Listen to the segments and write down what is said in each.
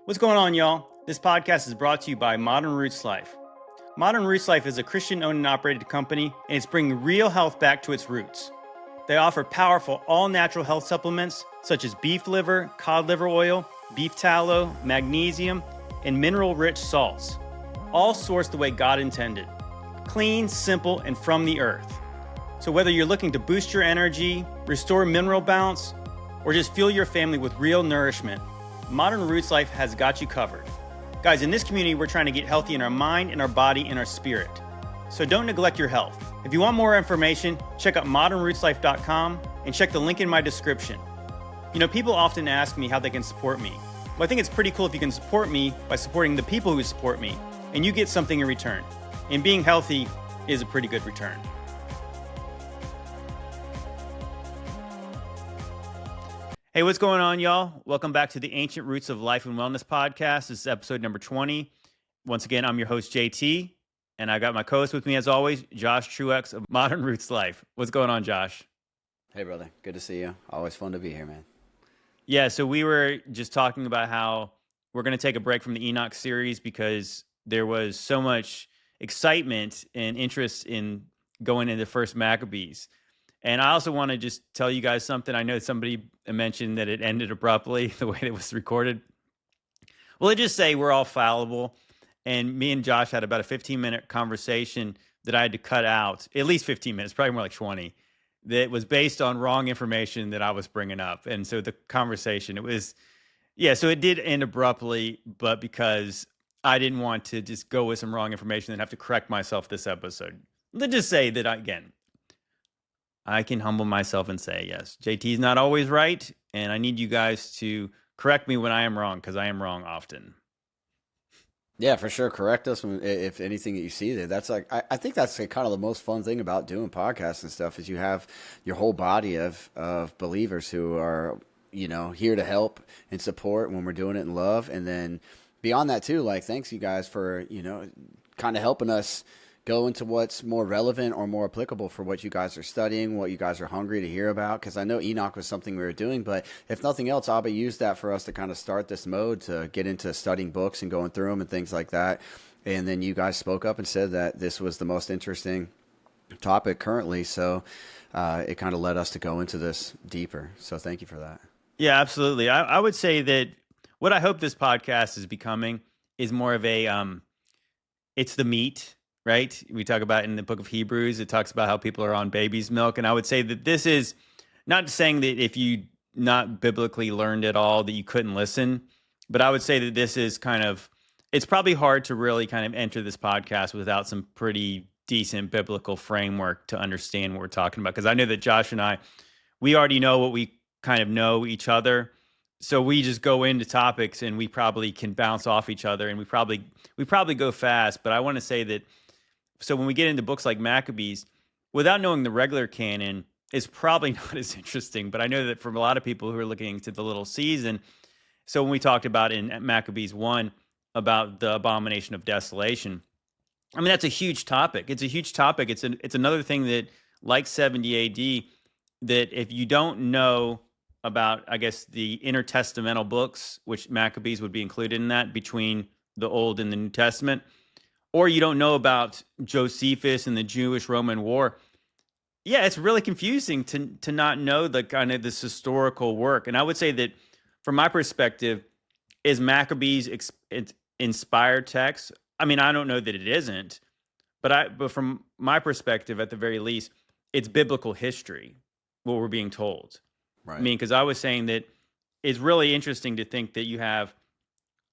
What's going on, y'all? This podcast is brought to you by Modern Roots Life. Modern Roots Life is a Christian-owned and operated company, and it's bringing real health back to its roots. They offer powerful, all-natural health supplements such as beef liver, cod liver oil, beef tallow, magnesium, and mineral-rich salts, all sourced the way God intended. Clean, simple, and from the earth. So whether you're looking to boost your energy, restore mineral balance, or just fuel your family with real nourishment, Modern Roots Life has got you covered. Guys, in this community, we're trying to get healthy in our mind, in our body, in our spirit. So don't neglect your health. If you want more information, check out modernrootslife.com and check the link in my description. You know, people often ask me how they can support me. Well, I think it's pretty cool if you can support me by supporting the people who support me, and you get something in return. And being healthy is a pretty good return. Hey, what's going on, y'all? Welcome back to the Ancient Roots of Life and Wellness podcast. This is episode number 20. Once again, I'm your host, JT, and I got my co-host with me, as always, Josh Truex of Modern Roots Life. What's going on, Josh? Hey, brother. Good to see you. Always fun to be here, man. Yeah, so we were just talking about how we're going to take a break from the Enoch series because there was so much excitement and interest in going into First Maccabees. And I also want to just tell you guys something. I know somebody mentioned that it ended abruptly, the way it was recorded. Well, let's just say we're all fallible. And me and Josh had about a 15-minute conversation that I had to cut out, at least 15 minutes, probably more like 20, that was based on wrong information that I was bringing up. And so the conversation, so it did end abruptly, but because I didn't want to just go with some wrong information and have to correct myself this episode. Let's just say that, I can humble myself and say, yes, JT's not always right, and I need you guys to correct me when I am wrong, because I am wrong often. Yeah, for sure. Correct us if anything that you see there. That's I think that's kind of the most fun thing about doing podcasts and stuff is you have your whole body of believers who are, here to help and support when we're doing it in love. And then beyond that too, thanks you guys for, kind of helping us go into what's more relevant or more applicable for what you guys are studying, what you guys are hungry to hear about. Because I know Enoch was something we were doing, but if nothing else, Abba used that for us to kind of start this mode to get into studying books and going through them and things like that. And then you guys spoke up and said that this was the most interesting topic currently. So it kind of led us to go into this deeper. So thank you for that. Yeah, absolutely. I would say that what I hope this podcast is becoming is more of a, it's the meat. Right? We talk about in the book of Hebrews, it talks about how people are on baby's milk. And I would say that this is not saying that if you not biblically learned at all, that you couldn't listen. But I would say that this is it's probably hard to really kind of enter this podcast without some pretty decent biblical framework to understand what we're talking about. Because I know that Josh and I, we already know what we kind of know each other. So we just go into topics and we probably can bounce off each other and we probably go fast. But I want to say that so when we get into books like Maccabees, without knowing the regular canon, it's probably not as interesting. But I know that from a lot of people who are looking to the little season, so when we talked about in Maccabees 1 about the Abomination of Desolation, I mean, that's a huge topic. It's a huge topic. It's another thing that, like 70 AD, that if you don't know about, I guess, the intertestamental books, which Maccabees would be included in that, between the Old and the New Testament, or you don't know about Josephus and the Jewish-Roman War, yeah, it's really confusing to not know the kind of this historical work. And I would say that, from my perspective, is Maccabees inspired text? I mean, I don't know that it isn't, but from my perspective, at the very least, it's biblical history, what we're being told. Right. I mean, because I was saying that it's really interesting to think that you have,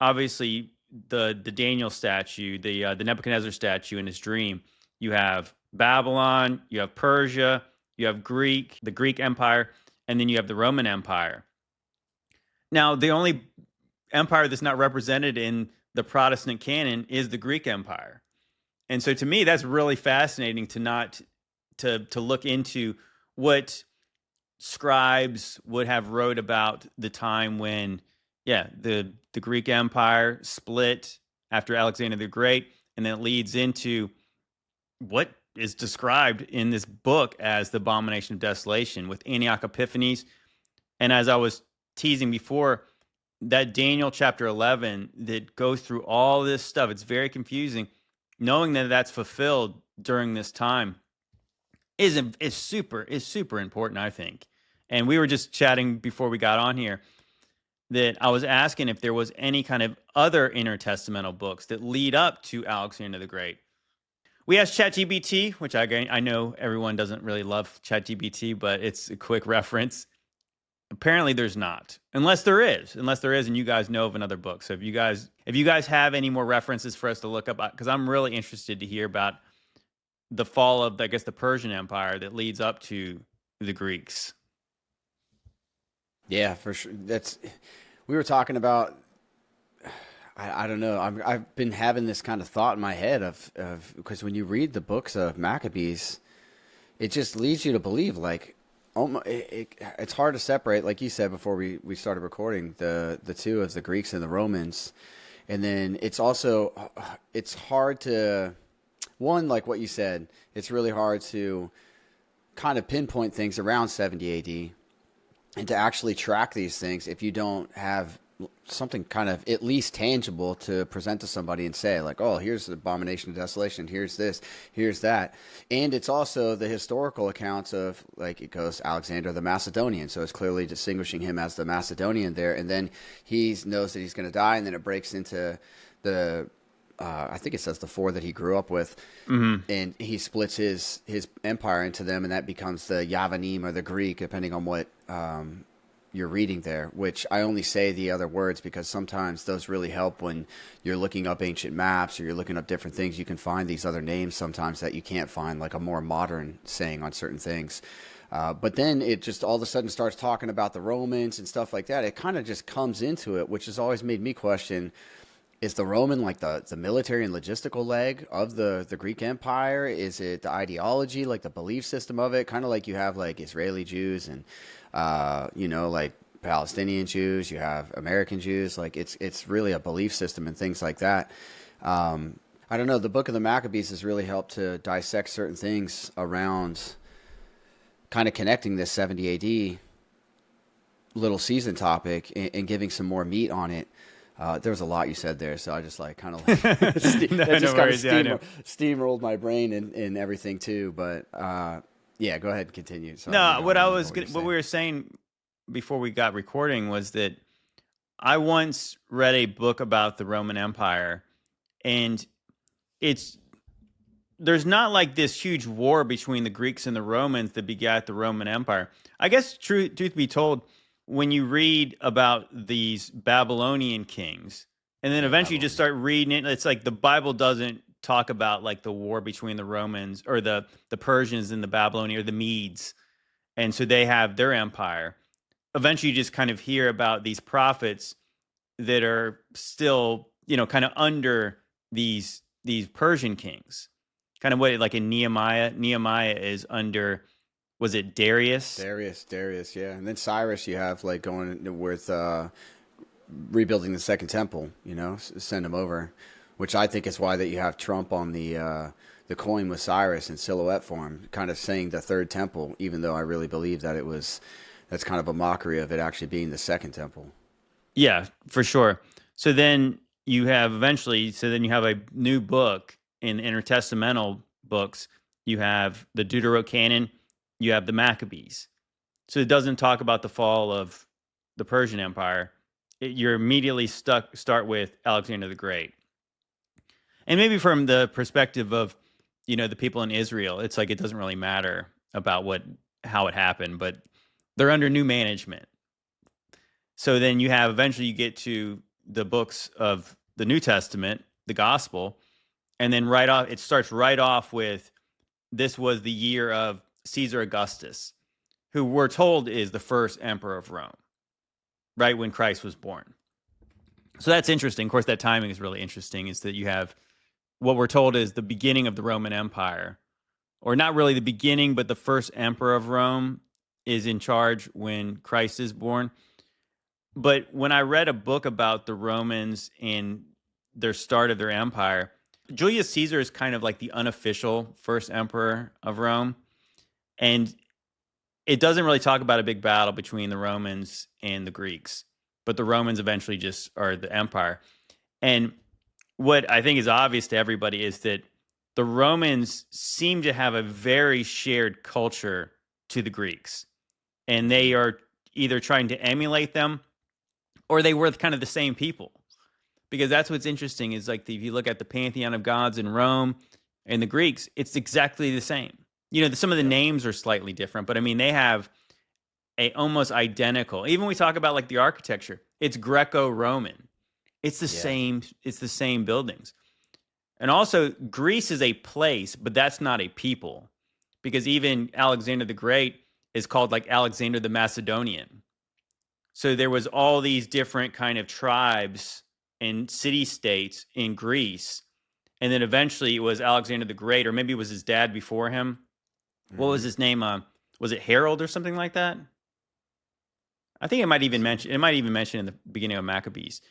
obviously, the Daniel statue, the Nebuchadnezzar statue in his dream. You have Babylon, you have Persia, you have the Greek Empire, and then you have the Roman Empire. Now, the only empire that's not represented in the Protestant canon is the Greek Empire. And so to me, that's really fascinating to look into what scribes would have wrote about the time when the Greek Empire split after Alexander the Great, and then it leads into what is described in this book as the Abomination of Desolation with Antiochus Epiphanes. And as I was teasing before, that Daniel chapter 11 that goes through all this stuff, it's very confusing. Knowing that that's fulfilled during this time is super important, I think. And we were just chatting before we got on here that I was asking if there was any kind of other intertestamental books that lead up to Alexander the Great. We asked ChatGPT, which I know everyone doesn't really love ChatGPT, but it's a quick reference. Apparently, there's not, unless there is, and you guys know of another book. So if you guys have any more references for us to look up, because I'm really interested to hear about the fall of, I guess, the Persian Empire that leads up to the Greeks. Yeah, for sure. We were talking about. I don't know. I've been having this kind of thought in my head of because when you read the books of Maccabees, it just leads you to believe like it's hard to separate, like you said before we started recording, the two of the Greeks and the Romans, and then it's also it's hard to like what you said, it's really hard to kind of pinpoint things around 70 AD and to actually track these things if you don't have something kind of at least tangible to present to somebody and say like, oh, here's the Abomination of Desolation, here's this, here's that. And it's also the historical accounts of, like, it goes Alexander the Macedonian, so it's clearly distinguishing him as the Macedonian there, and then he knows that he's going to die, and then it breaks into the I think it says the four that he grew up with, and he splits his empire into them, and that becomes the Yavanim or the Greek, depending on what you're reading there, which I only say the other words because sometimes those really help when you're looking up ancient maps or you're looking up different things. You can find these other names sometimes that you can't find, like a more modern saying on certain things. But then it just all of a sudden starts talking about the Romans and stuff like that. It kind of just comes into it, which has always made me question, is the Roman like the military and logistical leg of the Greek Empire? Is it the ideology, like the belief system of it? Kind of like you have like Israeli Jews and like Palestinian Jews, you have American Jews. Like it's really a belief system and things like that. I don't know. The Book of the Maccabees has really helped to dissect certain things around kind of connecting this 70 AD little season topic and giving some more meat on it. There was a lot you said there, so I just like kind of like steamrolled my brain and everything too. But yeah, go ahead and continue. Sorry, no, what we were saying before we got recording was that I once read a book about the Roman Empire, and there's not like this huge war between the Greeks and the Romans that begat the Roman Empire. I guess truth be told, when you read about these Babylonian kings, and then eventually you just start reading it, it's like the Bible doesn't talk about like the war between the Romans or the Persians and the Babylonians or the Medes. And so they have their empire. Eventually you just kind of hear about these prophets that are still, kind of under these Persian kings. Kind of what, like in Nehemiah is under, was it Darius? Darius, yeah. And then Cyrus you have like going with rebuilding the second temple, send him over. Which I think is why that you have Trump on the coin with Cyrus in silhouette form, kind of saying the third temple, even though I really believe that that's kind of a mockery of it actually being the second temple. Yeah, for sure. So then you have a new book in intertestamental books. You have the Deuterocanon, you have the Maccabees. So it doesn't talk about the fall of the Persian Empire. You're immediately start with Alexander the Great. And maybe from the perspective of, the people in Israel, it's like it doesn't really matter about how it happened, but they're under new management. So then eventually you get to the books of the New Testament, the Gospel, and then it starts right off with, this was the year of Caesar Augustus, who we're told is the first emperor of Rome, right when Christ was born. So that's interesting. Of course, that timing is really interesting, is that you have what we're told is the beginning of the Roman Empire, or not really the beginning, but the first emperor of Rome is in charge when Christ is born. But when I read a book about the Romans and their start of their empire, Julius Caesar is kind of like the unofficial first emperor of Rome. And it doesn't really talk about a big battle between the Romans and the Greeks. but the Romans eventually just are the empire. And what I think is obvious to everybody is that the Romans seem to have a very shared culture to the Greeks, and they are either trying to emulate them or they were kind of the same people. Because that's what's interesting is like if you look at the pantheon of gods in Rome and the Greeks, it's exactly the same. Some of the names are slightly different, but I mean, they have a almost identical. Even when we talk about like the architecture, it's Greco-Roman. It's the same. It's the same buildings. And also, Greece is a place, but that's not a people, because even Alexander the Great is called like Alexander the Macedonian. So there was all these different kind of tribes and city-states in Greece, and then eventually it was Alexander the Great, or maybe it was his dad before him. What was his name? Was it Harold or something like that? I think it might even mention in the beginning of Maccabees.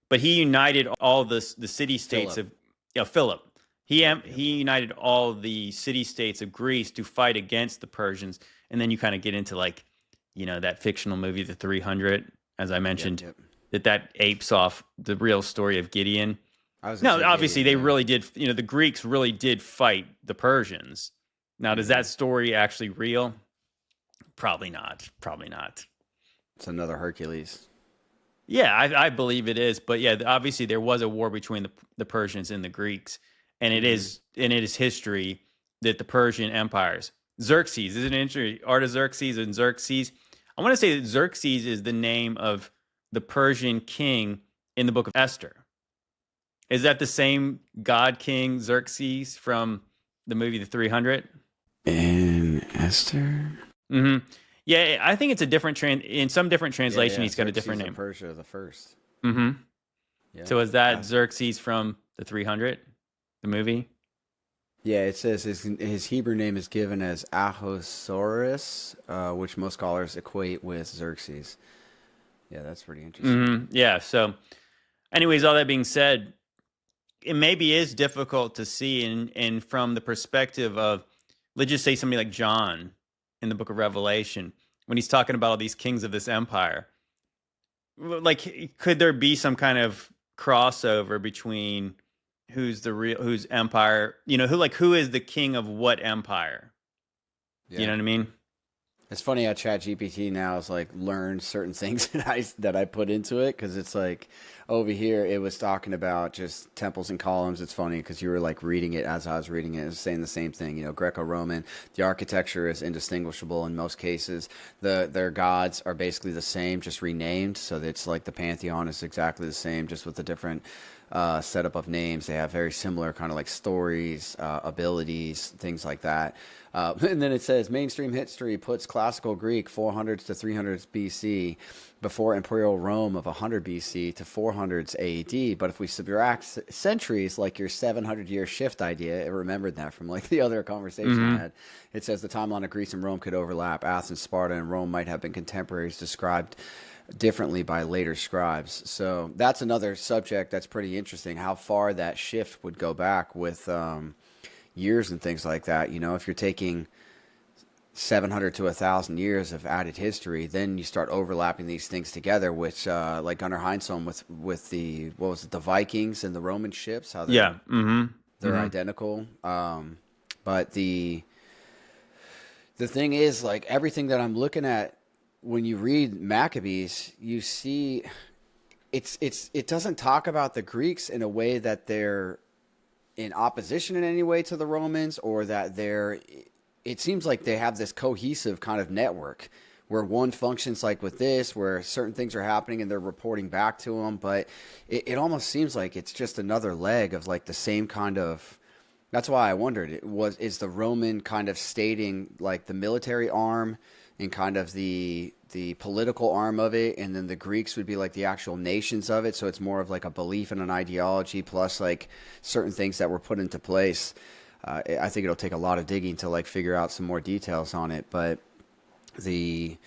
But he united all the city-states of Philip. He united all the city-states of Greece to fight against the Persians. And then you kind of get into like, that fictional movie, The 300, as I mentioned, that apes off the real story of Gideon. Obviously they really did, the Greeks really did fight the Persians. Now, does that story actually real? Probably not. It's another Hercules. Yeah, I believe it is. But yeah, obviously there was a war between the Persians and the Greeks. And it is history that the Persian empires, Xerxes, isn't it interesting? Artaxerxes and Xerxes. I want to say that Xerxes is the name of the Persian king in the Book of Esther. Is that the same god king Xerxes from the movie The 300? In Esther? Mm-hmm. Yeah, I think it's a different in some different translation. He's got Xerxes a different name. Persia the first. Mm-hmm. Yeah. So is that Xerxes from the 300, the movie? Yeah, it says his Hebrew name is given as Ahasuerus, which most scholars equate with Xerxes. Yeah, that's pretty interesting. Mm-hmm. Yeah. So, anyways, all that being said, it maybe is difficult to see, and from the perspective of, let's just say somebody like John in the Book of Revelation, when he's talking about all these kings of this empire, like, could there be some kind of crossover between whose empire, who is the king of what empire? Yeah. You know what I mean? It's funny how ChatGPT now is like learned certain things that I put into it, because it's like over here it was talking about just temples and columns. It's funny because you were like reading it as I was reading it. It was saying the same thing. Greco-Roman. The architecture is indistinguishable in most cases. Their gods are basically the same, just renamed. So it's like the pantheon is exactly the same, just with a different setup of names. They have very similar kind of like stories, abilities, things like that. And then it says mainstream history puts classical Greek 400s to 300s BC before Imperial Rome of 100 BC to 400s AD. But if we subtract centuries, like your 700-year shift idea, I remembered that from like the other conversation I had. It says the timeline of Greece and Rome could overlap. Athens, Sparta, and Rome might have been contemporaries described differently by later scribes. So that's another subject that's pretty interesting, how far that shift would go back with years and things like that. If you're taking 700 to 1,000 years of added history, then you start overlapping these things together, which like Gunnar Heinsohn with the the Vikings and the Roman ships, how they're identical. But the thing is, like, everything that I'm looking at when you read Maccabees, you see it doesn't talk about the Greeks in a way that they're in opposition in any way to the Romans, or that it seems like they have this cohesive kind of network where one functions like with this, where certain things are happening and they're reporting back to them. But it almost seems like it's just another leg of like the same kind of, that's why I wondered, is the Roman kind of stating like the military arm and kind of the political arm of it, and then the Greeks would be like the actual nations of it. So it's more of like a belief and an ideology plus like certain things that were put into place. I think it'll take a lot of digging to like figure out some more details on it. But the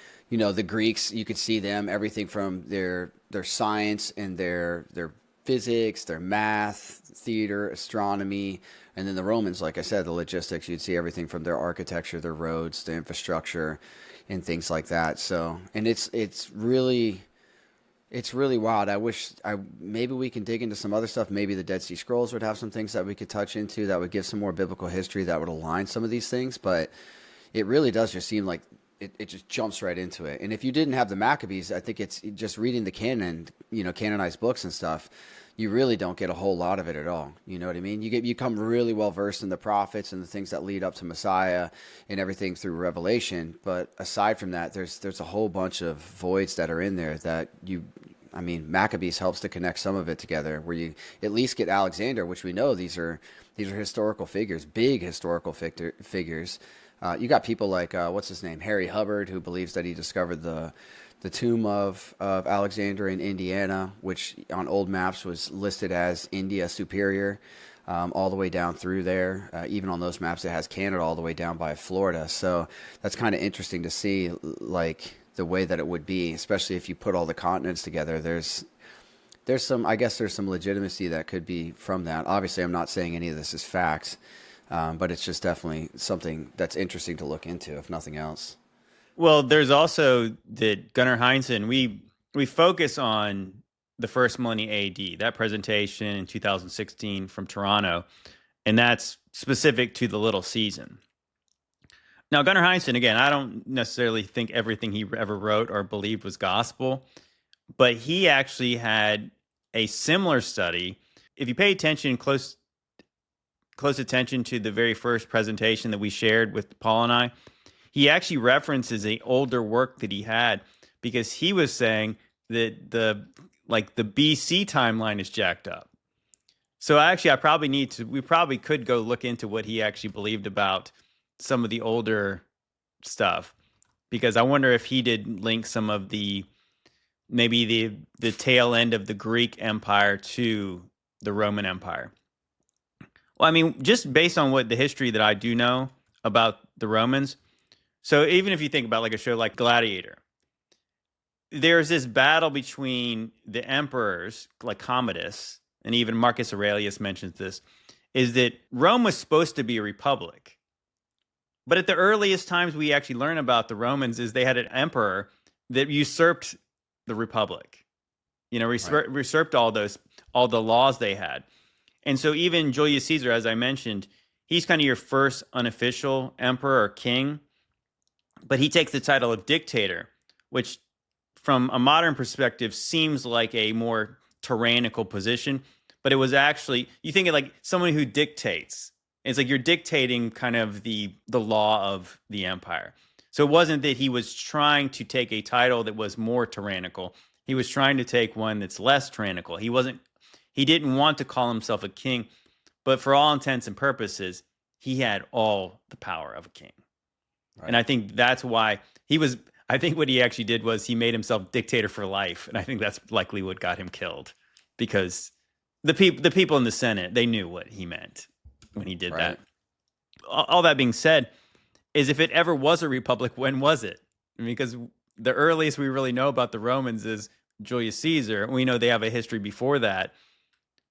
Greeks, you could see them, everything from their science and their physics, their math, theater, astronomy, and then the Romans, like I said, the logistics. You'd see everything from their architecture, their roads, the infrastructure, and things like that. So, and it's really, It's really wild. I wish maybe we can dig into some other stuff. Maybe the Dead Sea Scrolls would have some things that we could touch into that would give some more biblical history that would align some of these things. But it really does just seem like it just jumps right into it. And if you didn't have the Maccabees, I think it's just reading the canon, canonized books and stuff. You really don't get a whole lot of it at all. You know what I mean? You become really well versed in the prophets and the things that lead up to Messiah and everything through Revelation. But aside from that, there's a whole bunch of voids that are in there that Maccabees helps to connect some of it together, where you at least get Alexander, which we know these are historical figures, big historical figures. You got people like what's his name, Harry Hubbard, who believes that he discovered the tomb of Alexander in Indiana, which on old maps was listed as India Superior, all the way down through there. Even on those maps, it has Canada all the way down by Florida. So that's kind of interesting to see, like the way that it would be, especially if you put all the continents together. There's some, I guess there's some legitimacy that could be from that. Obviously, I'm not saying any of this is facts, but it's just definitely something that's interesting to look into, if nothing else. Well, there's also that Gunnar Heinzen, we focus on the first millennium AD, that presentation in 2016 from Toronto, and that's specific to the little season. Now, Gunnar Heinzen, again, I don't necessarily think everything he ever wrote or believed was gospel, but he actually had a similar study. If you pay attention, close attention to the very first presentation that we shared with Paul and I, he actually references an older work that he had, because he was saying that the BC timeline is jacked up. So actually, we probably could go look into what he actually believed about some of the older stuff, because I wonder if he did link some of maybe the tail end of the Greek Empire to the Roman Empire. Well, I mean, just based on what the history that I do know about the Romans. So even if you think about like a show like Gladiator, there's this battle between the emperors, like Commodus, and even Marcus Aurelius mentions this, is that Rome was supposed to be a republic. But at the earliest times we actually learn about the Romans is they had an emperor that usurped the republic. Usurped all the laws they had. And so even Julius Caesar, as I mentioned, he's kind of your first unofficial emperor or king. But he takes the title of dictator, which from a modern perspective seems like a more tyrannical position. But it was actually, you think of like someone who dictates. It's like you're dictating kind of the law of the empire. So it wasn't that he was trying to take a title that was more tyrannical. He was trying to take one that's less tyrannical. He didn't want to call himself a king, but for all intents and purposes, he had all the power of a king. Right. And I think that's why I think what he actually did was he made himself dictator for life. And I think that's likely what got him killed, because the people in the Senate, they knew what he meant when he did that. All that being said, is if it ever was a republic, when was it? I mean, because the earliest we really know about the Romans is Julius Caesar. We know they have a history before that.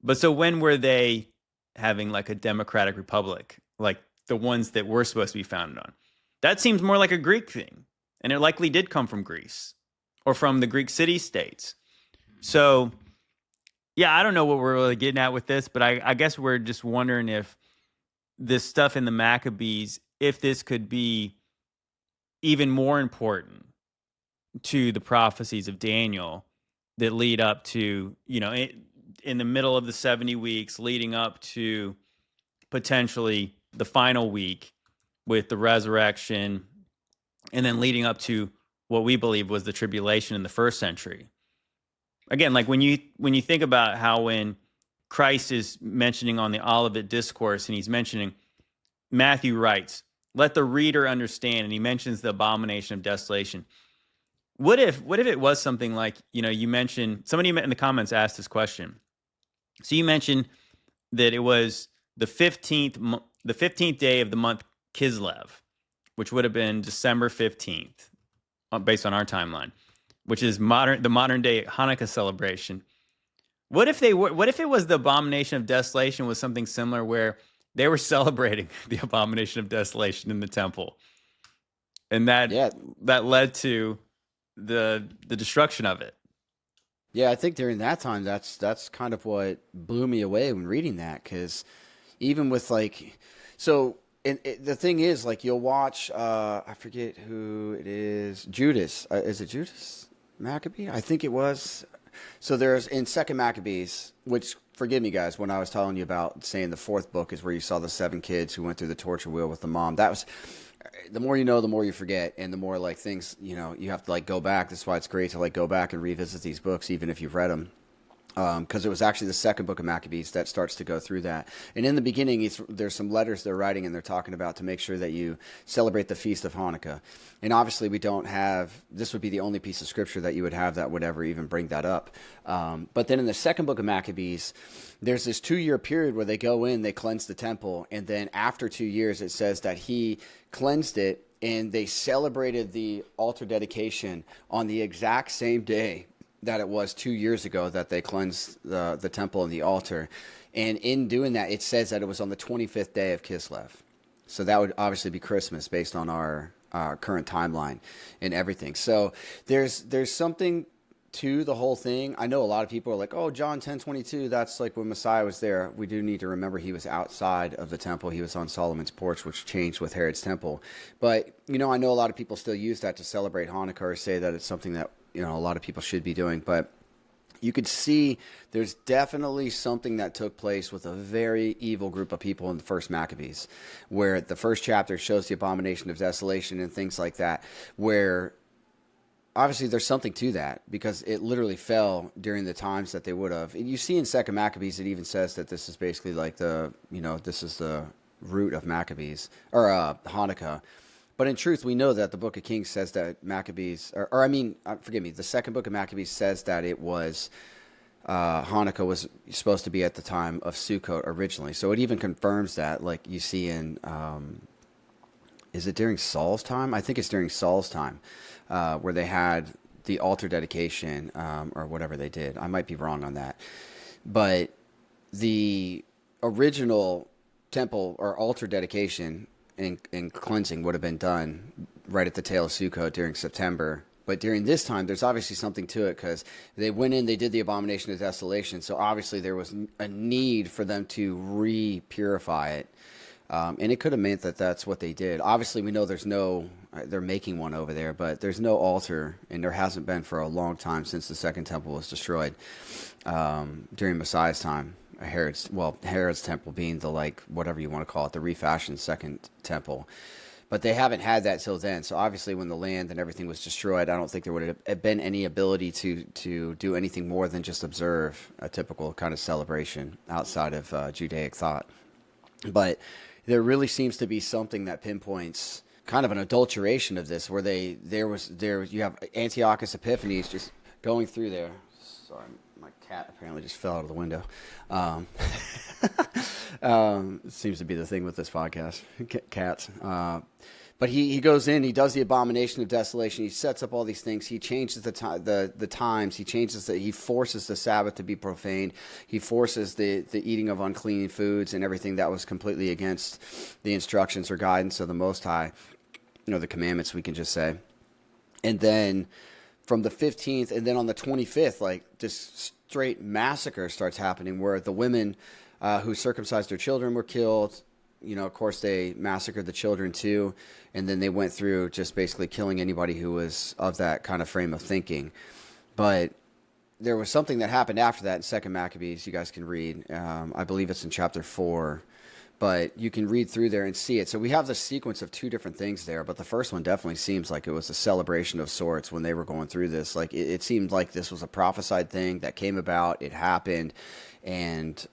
But so when were they having like a democratic republic, like the ones that we're supposed to be founded on? That seems more like a Greek thing. And it likely did come from Greece or from the Greek city-states. So, yeah, I don't know what we're really getting at with this, but I guess we're just wondering if this stuff in the Maccabees, if this could be even more important to the prophecies of Daniel that lead up to, in the middle of the 70 weeks, leading up to potentially the final week with the resurrection, and then leading up to what we believe was the tribulation in the first century. Again, like when you think about how when Christ is mentioning on the Olivet Discourse, and he's mentioning, Matthew writes, "Let the reader understand," and he mentions the abomination of desolation. What if it was something like, you mentioned, somebody in the comments asked this question. So you mentioned that it was the 15th day of the month Kislev, which would have been December 15th, based on our timeline, which is the modern day Hanukkah celebration. What if it was the abomination of desolation was something similar, where they were celebrating the abomination of desolation in the temple, and that led to the destruction of it? Yeah, I think during that time, that's kind of what blew me away when reading that, because even with like, so the thing is, like, you'll watch, I forget who it is, Judas. Is it Judas Maccabee? I think it was. So there's in Second Maccabees, which, forgive me guys, when I was telling you about saying the fourth book is where you saw the seven kids who went through the torture wheel with the mom. That was, the more you know, the more you forget, and the more like things, you have to like go back. That's why it's great to like go back and revisit these books, even if you've read them. Because it was actually the second book of Maccabees that starts to go through that. And in the beginning, there's some letters they're writing, and they're talking about to make sure that you celebrate the Feast of Hanukkah. And obviously, we don't have, this would be the only piece of scripture that you would have that would ever even bring that up. But then in the second book of Maccabees, there's this 2-year period where they go in, they cleanse the temple, and then after 2 years, it says that he cleansed it, and they celebrated the altar dedication on the exact same day that it was 2 years ago that they cleansed the temple and the altar. And in doing that, it says that it was on the 25th day of Kislev. So that would obviously be Christmas based on our current timeline and everything. So there's something to the whole thing. I know a lot of people are like, oh, John 10:22, that's like when Messiah was there. We do need to remember he was outside of the temple. He was on Solomon's porch, which changed with Herod's temple. But, I know a lot of people still use that to celebrate Hanukkah or say that it's something that, a lot of people should be doing. But you could see there's definitely something that took place with a very evil group of people in the first Maccabees, where the first chapter shows the abomination of desolation and things like that, where obviously there's something to that because it literally fell during the times that they would have. And you see in Second Maccabees, it even says that this is basically like this is the root of Maccabees or Hanukkah. But in truth, we know that the Book of Kings says that Maccabees, forgive me, the second book of Maccabees says that it was Hanukkah was supposed to be at the time of Sukkot originally. So it even confirms that, like you see in, is it during Saul's time? I think it's during Saul's time, where they had the altar dedication or whatever they did. I might be wrong on that. But the original temple or altar dedication and cleansing would have been done right at the tail of Sukkot during September. But during this time, there's obviously something to it because they went in, they did the Abomination of Desolation. So obviously there was a need for them to re-purify it. And it could have meant that that's what they did. Obviously, we know they're making one over there, but there's no altar, and there hasn't been for a long time since the second temple was destroyed during Messiah's time. Herod's temple being the, like, whatever you want to call it, the refashioned second temple. But they haven't had that till then. So obviously when the land and everything was destroyed, I don't think there would have been any ability to do anything more than just observe a typical kind of celebration outside of Judaic thought. But there really seems to be something that pinpoints kind of an adulteration of this, where you have Antiochus Epiphanes just going through there. Sorry, my cat apparently just fell out of the window. Seems to be the thing with this podcast, cats. But he goes in, he does the Abomination of Desolation, he sets up all these things, he changes the times, he forces the Sabbath to be profaned, he forces the eating of unclean foods and everything that was completely against the instructions or guidance of the Most High, the commandments, we can just say. And then from the 15th, and then on the 25th, like, this straight massacre starts happening where the women who circumcised their children were killed. Of course, they massacred the children too, and then they went through just basically killing anybody who was of that kind of frame of thinking. But there was something that happened after that in Second Maccabees. You guys can read. I believe it's in chapter 4. But you can read through there and see it. So we have the sequence of two different things there. But the first one definitely seems like it was a celebration of sorts when they were going through this. Like it seemed like this was a prophesied thing that came about. It happened, and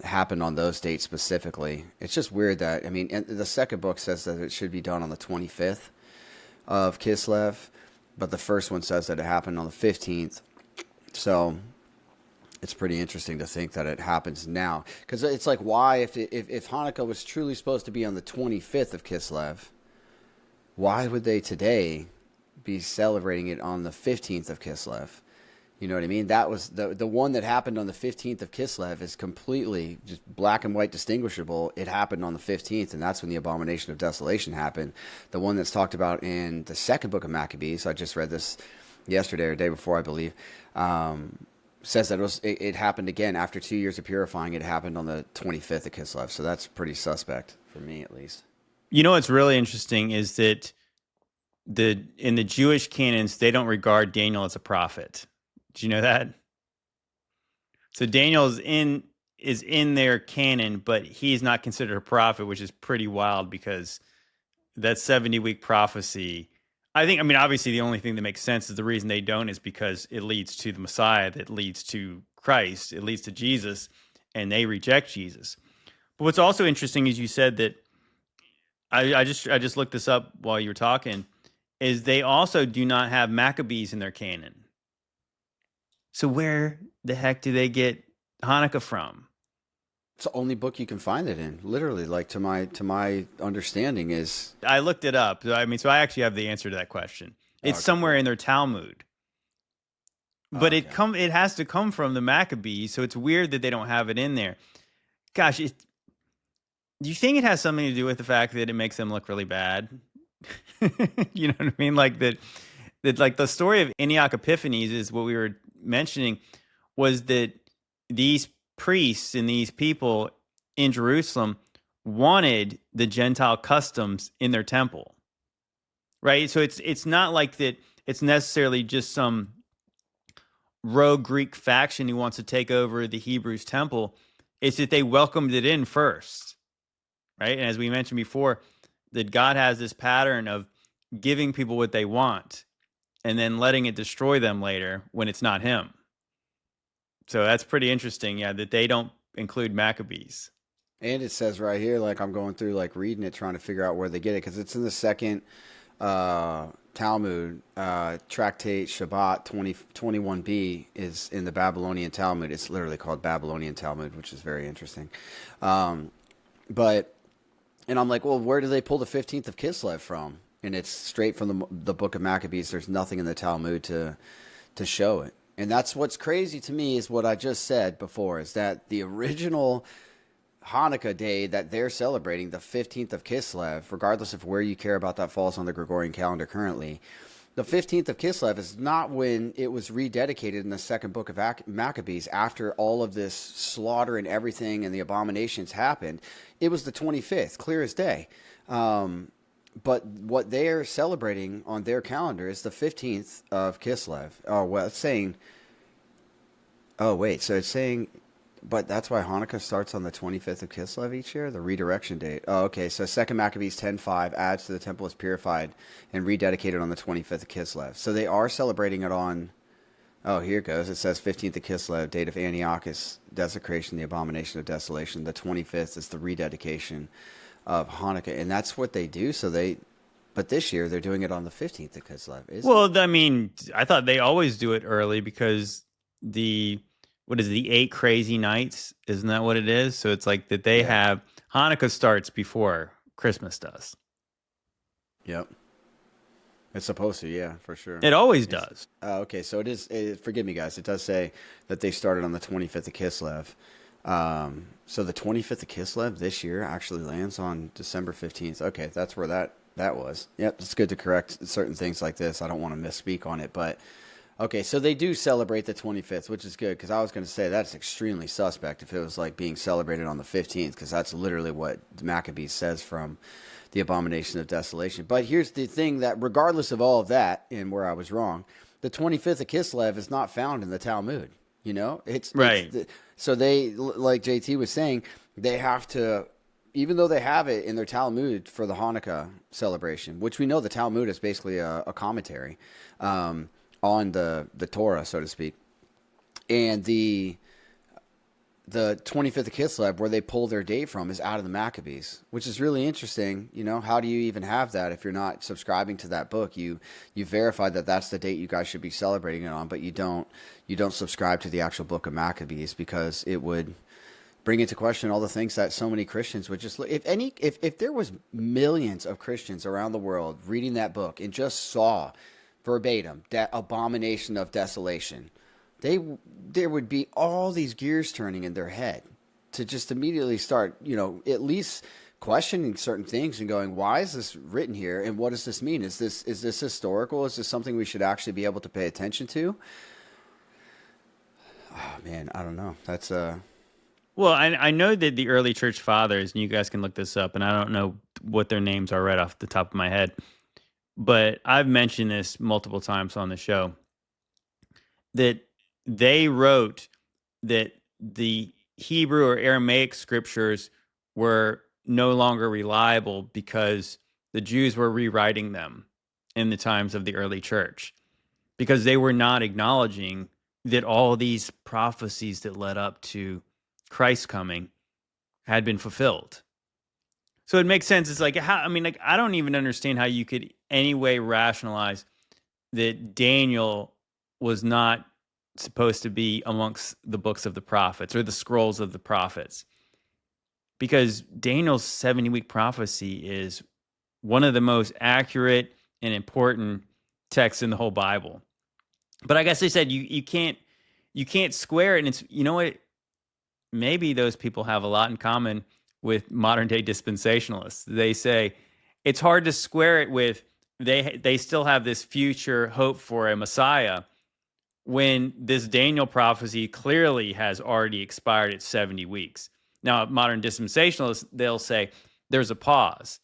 happened on those dates specifically. It's just weird that, and the second book says that it should be done on the 25th of Kislev. But the first one says that it happened on the 15th. So it's pretty interesting to think that it happens now, because it's like, why, if Hanukkah was truly supposed to be on the 25th of Kislev, why would they today be celebrating it on the 15th of Kislev? You know what I mean? That was the one that happened on the 15th of Kislev is completely just black and white distinguishable. It happened on the 15th, and that's when the Abomination of Desolation happened. The one that's talked about in the second book of Maccabees, I just read this yesterday or the day before, I believe. says that it happened again after 2 years of purifying. It happened on the 25th of Kislev, so that's pretty suspect for me, at least. You know what's really interesting is that in the Jewish canons they don't regard Daniel as a prophet. Do you know that? So Daniel is in their canon, but he's not considered a prophet, which is pretty wild because that 70-week prophecy. I mean, obviously, the only thing that makes sense is the reason they don't is because it leads to the Messiah, that leads to Christ, it leads to Jesus, and they reject Jesus. But what's also interesting is you said that I just looked this up while you were talking, is they also do not have Maccabees in their canon. So where the heck do they get Hanukkah from? It's the only book you can find it in, literally. Like to my understanding is. I looked it up. I mean, so I actually have the answer to that question. It's somewhere in their Talmud, but it has to come from the Maccabees. So it's weird that they don't have it in there. Gosh, do you think it has something to do with the fact that it makes them look really bad? You know what I mean? Like that like the story of Antiochus Epiphanes is what we were mentioning, was that these priests and these people in Jerusalem wanted the Gentile customs in their temple, right? So it's not like that it's necessarily just some rogue Greek faction who wants to take over the Hebrews temple. It's that they welcomed it in first, right? And as we mentioned before, that God has this pattern of giving people what they want and then letting it destroy them later when it's not him. So that's pretty interesting, yeah, that they don't include Maccabees. And it says right here, like I'm going through, like reading it, trying to figure out where they get it, because it's in the second Talmud, Tractate Shabbat 21b is in the Babylonian Talmud. It's literally called Babylonian Talmud, which is very interesting. But, and I'm like, well, where do they pull the 15th of Kislev from? And it's straight from the Book of Maccabees. There's nothing in the Talmud to show it. And that's what's crazy to me is what I just said before, is that the original Hanukkah day that they're celebrating, the 15th of Kislev, regardless of where you care about that falls on the Gregorian calendar currently, the 15th of Kislev is not when it was rededicated in the second book of Maccabees after all of this slaughter and everything and the abominations happened. It was the 25th, clear as day. But what they are celebrating on their calendar is the 15th of Kislev. Oh, well, it's saying... Oh, wait. So it's saying... But that's why Hanukkah starts on the 25th of Kislev each year? The redirection date. Oh, okay. So 2 Maccabees 10:5 adds to the temple is purified and rededicated on the 25th of Kislev. So they are celebrating it on... Oh, here it goes. It says 15th of Kislev, date of Antiochus, desecration, the abomination of desolation. The 25th is the rededication of Hanukkah, and that's what they do. So but this year they're doing it on the 15th of Kislev. Well, I mean, I thought they always do it early because the 8 crazy nights? Isn't that what it is? So it's like that they have Hanukkah starts before Christmas does. Yep. It's supposed to, yeah, for sure. It always does. Okay, so it is. Forgive me, guys. It does say that they started on the 25th of Kislev. So the 25th of Kislev this year actually lands on December 15th. Okay, that's where that was. Yep, it's good to correct certain things like this. I don't want to misspeak on it, but okay, so they do celebrate the 25th, which is good, because I was going to say that's extremely suspect if it was like being celebrated on the 15th, because that's literally what Maccabees says from the Abomination of Desolation. But here's the thing, that regardless of all of that, and where I was wrong, the 25th of Kislev is not found in the Talmud. You know, it's right. So they, like JT was saying, they have to, even though they have it in their Talmud for the Hanukkah celebration, which we know the Talmud is basically a commentary on the Torah, so to speak, and the 25th of Kislev, where they pull their date from, is out of the Maccabees, which is really interesting. You know, how do you even have that if you're not subscribing to that book? You verify that that's the date you guys should be celebrating it on, but you don't subscribe to the actual Book of Maccabees, because it would bring into question all the things that so many Christians would just, if there was millions of Christians around the world reading that book and just saw verbatim that abomination of desolation, there would be all these gears turning in their head to just immediately start, at least questioning certain things and going, why is this written here? And what does this mean? Is this historical? Is this something we should actually be able to pay attention to? Oh, man, I don't know. That's Well, I know that the early church fathers, and you guys can look this up, and I don't know what their names are right off the top of my head, but I've mentioned this multiple times on the show that they wrote that the Hebrew or Aramaic scriptures were no longer reliable because the Jews were rewriting them in the times of the early church because they were not acknowledging that all these prophecies that led up to Christ's coming had been fulfilled. So it makes sense. It's like how I mean, like I don't even understand how you could anyway rationalize that Daniel was not supposed to be amongst the books of the prophets or the scrolls of the prophets. Because Daniel's 70-week prophecy is one of the most accurate and important texts in the whole Bible. But I guess they said you can't square it, and it's, you know what, maybe those people have a lot in common with modern day dispensationalists. They say it's hard to square it with they still have this future hope for a Messiah when this Daniel prophecy clearly has already expired at 70 weeks. Now, modern dispensationalists, they'll say there's a pause.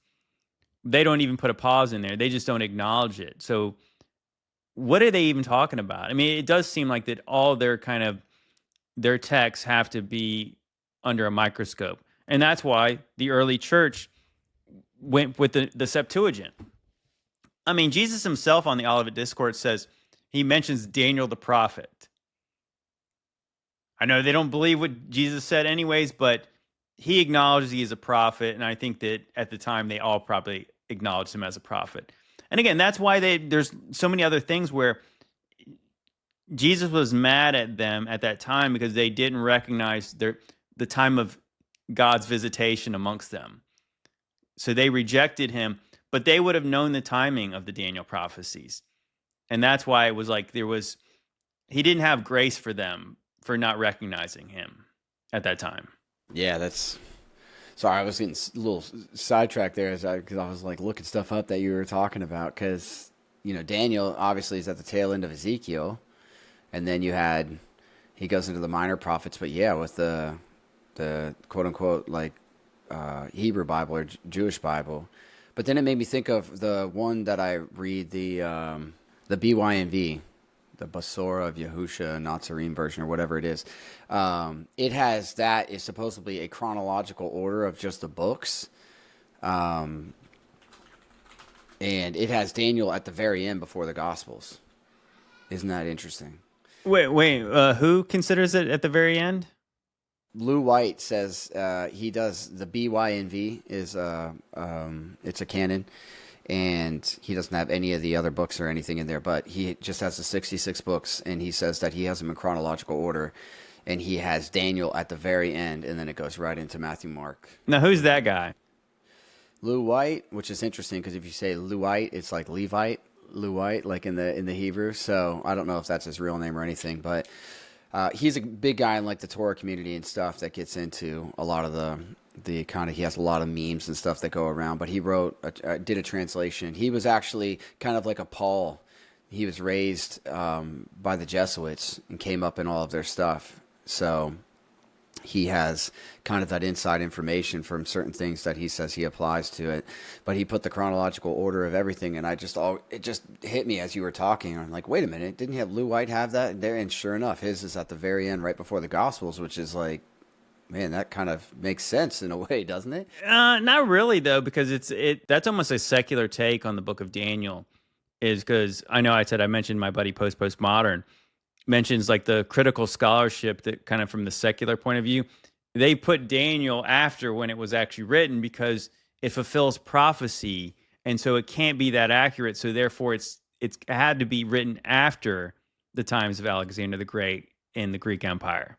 They don't even put a pause in there. They just don't acknowledge it. So what are they even talking about? I mean, it does seem like that all their texts have to be under a microscope. And that's why the early church went with the Septuagint. I mean, Jesus himself on the Olivet Discourse says, he mentions Daniel the prophet. I know they don't believe what Jesus said anyways, but he acknowledges he is a prophet. And I think that at the time they all probably acknowledged him as a prophet. And again, that's why there's so many other things where Jesus was mad at them at that time because they didn't recognize the time of God's visitation amongst them. So they rejected him, but they would have known the timing of the Daniel prophecies. And that's why it was like he didn't have grace for them for not recognizing him at that time. yeah. That's sorry. I was getting a little sidetracked there because I was like looking stuff up that you were talking about because Daniel obviously is at the tail end of Ezekiel, and then he goes into the minor prophets, but yeah, with the quote unquote like Hebrew Bible or Jewish Bible. But then it made me think of the one that I read, the BYNV, the Basora of Yahusha Nazarene version or whatever it is. It has that is supposedly a chronological order of just the books. And it has Daniel at the very end before the Gospels. Isn't that interesting? Wait, who considers it at the very end? Lou White says he does the BYNV is it's a canon, and he doesn't have any of the other books or anything in there, but he just has the 66 books, and he says that he has them in chronological order, and he has Daniel at the very end, and then it goes right into Matthew, Mark. Now, who's that guy? Lou White, which is interesting because if you say Luite, it's like Levite, Luite, like in the Hebrew. So I don't know if that's his real name or anything, but he's a big guy in like the Torah community and stuff that gets into a lot of the kind of, he has a lot of memes and stuff that go around, but he did a translation. He was actually kind of like a Paul. He was raised by the Jesuits and came up in all of their stuff. So he has kind of that inside information from certain things that he says he applies to it, but he put the chronological order of everything, and it just hit me as you were talking. I'm like, wait a minute, didn't you have Lou White have that in there? And sure enough, his is at the very end, right before the Gospels, which is like, man, that kind of makes sense in a way, doesn't it? Not really though, because that's almost a secular take on the Book of Daniel. Is because I know I mentioned my buddy Postmodern mentions like the critical scholarship that kind of from the secular point of view, they put Daniel after when it was actually written because it fulfills prophecy, and so it can't be that accurate. So therefore, it's had to be written after the times of Alexander the Great in the Greek Empire.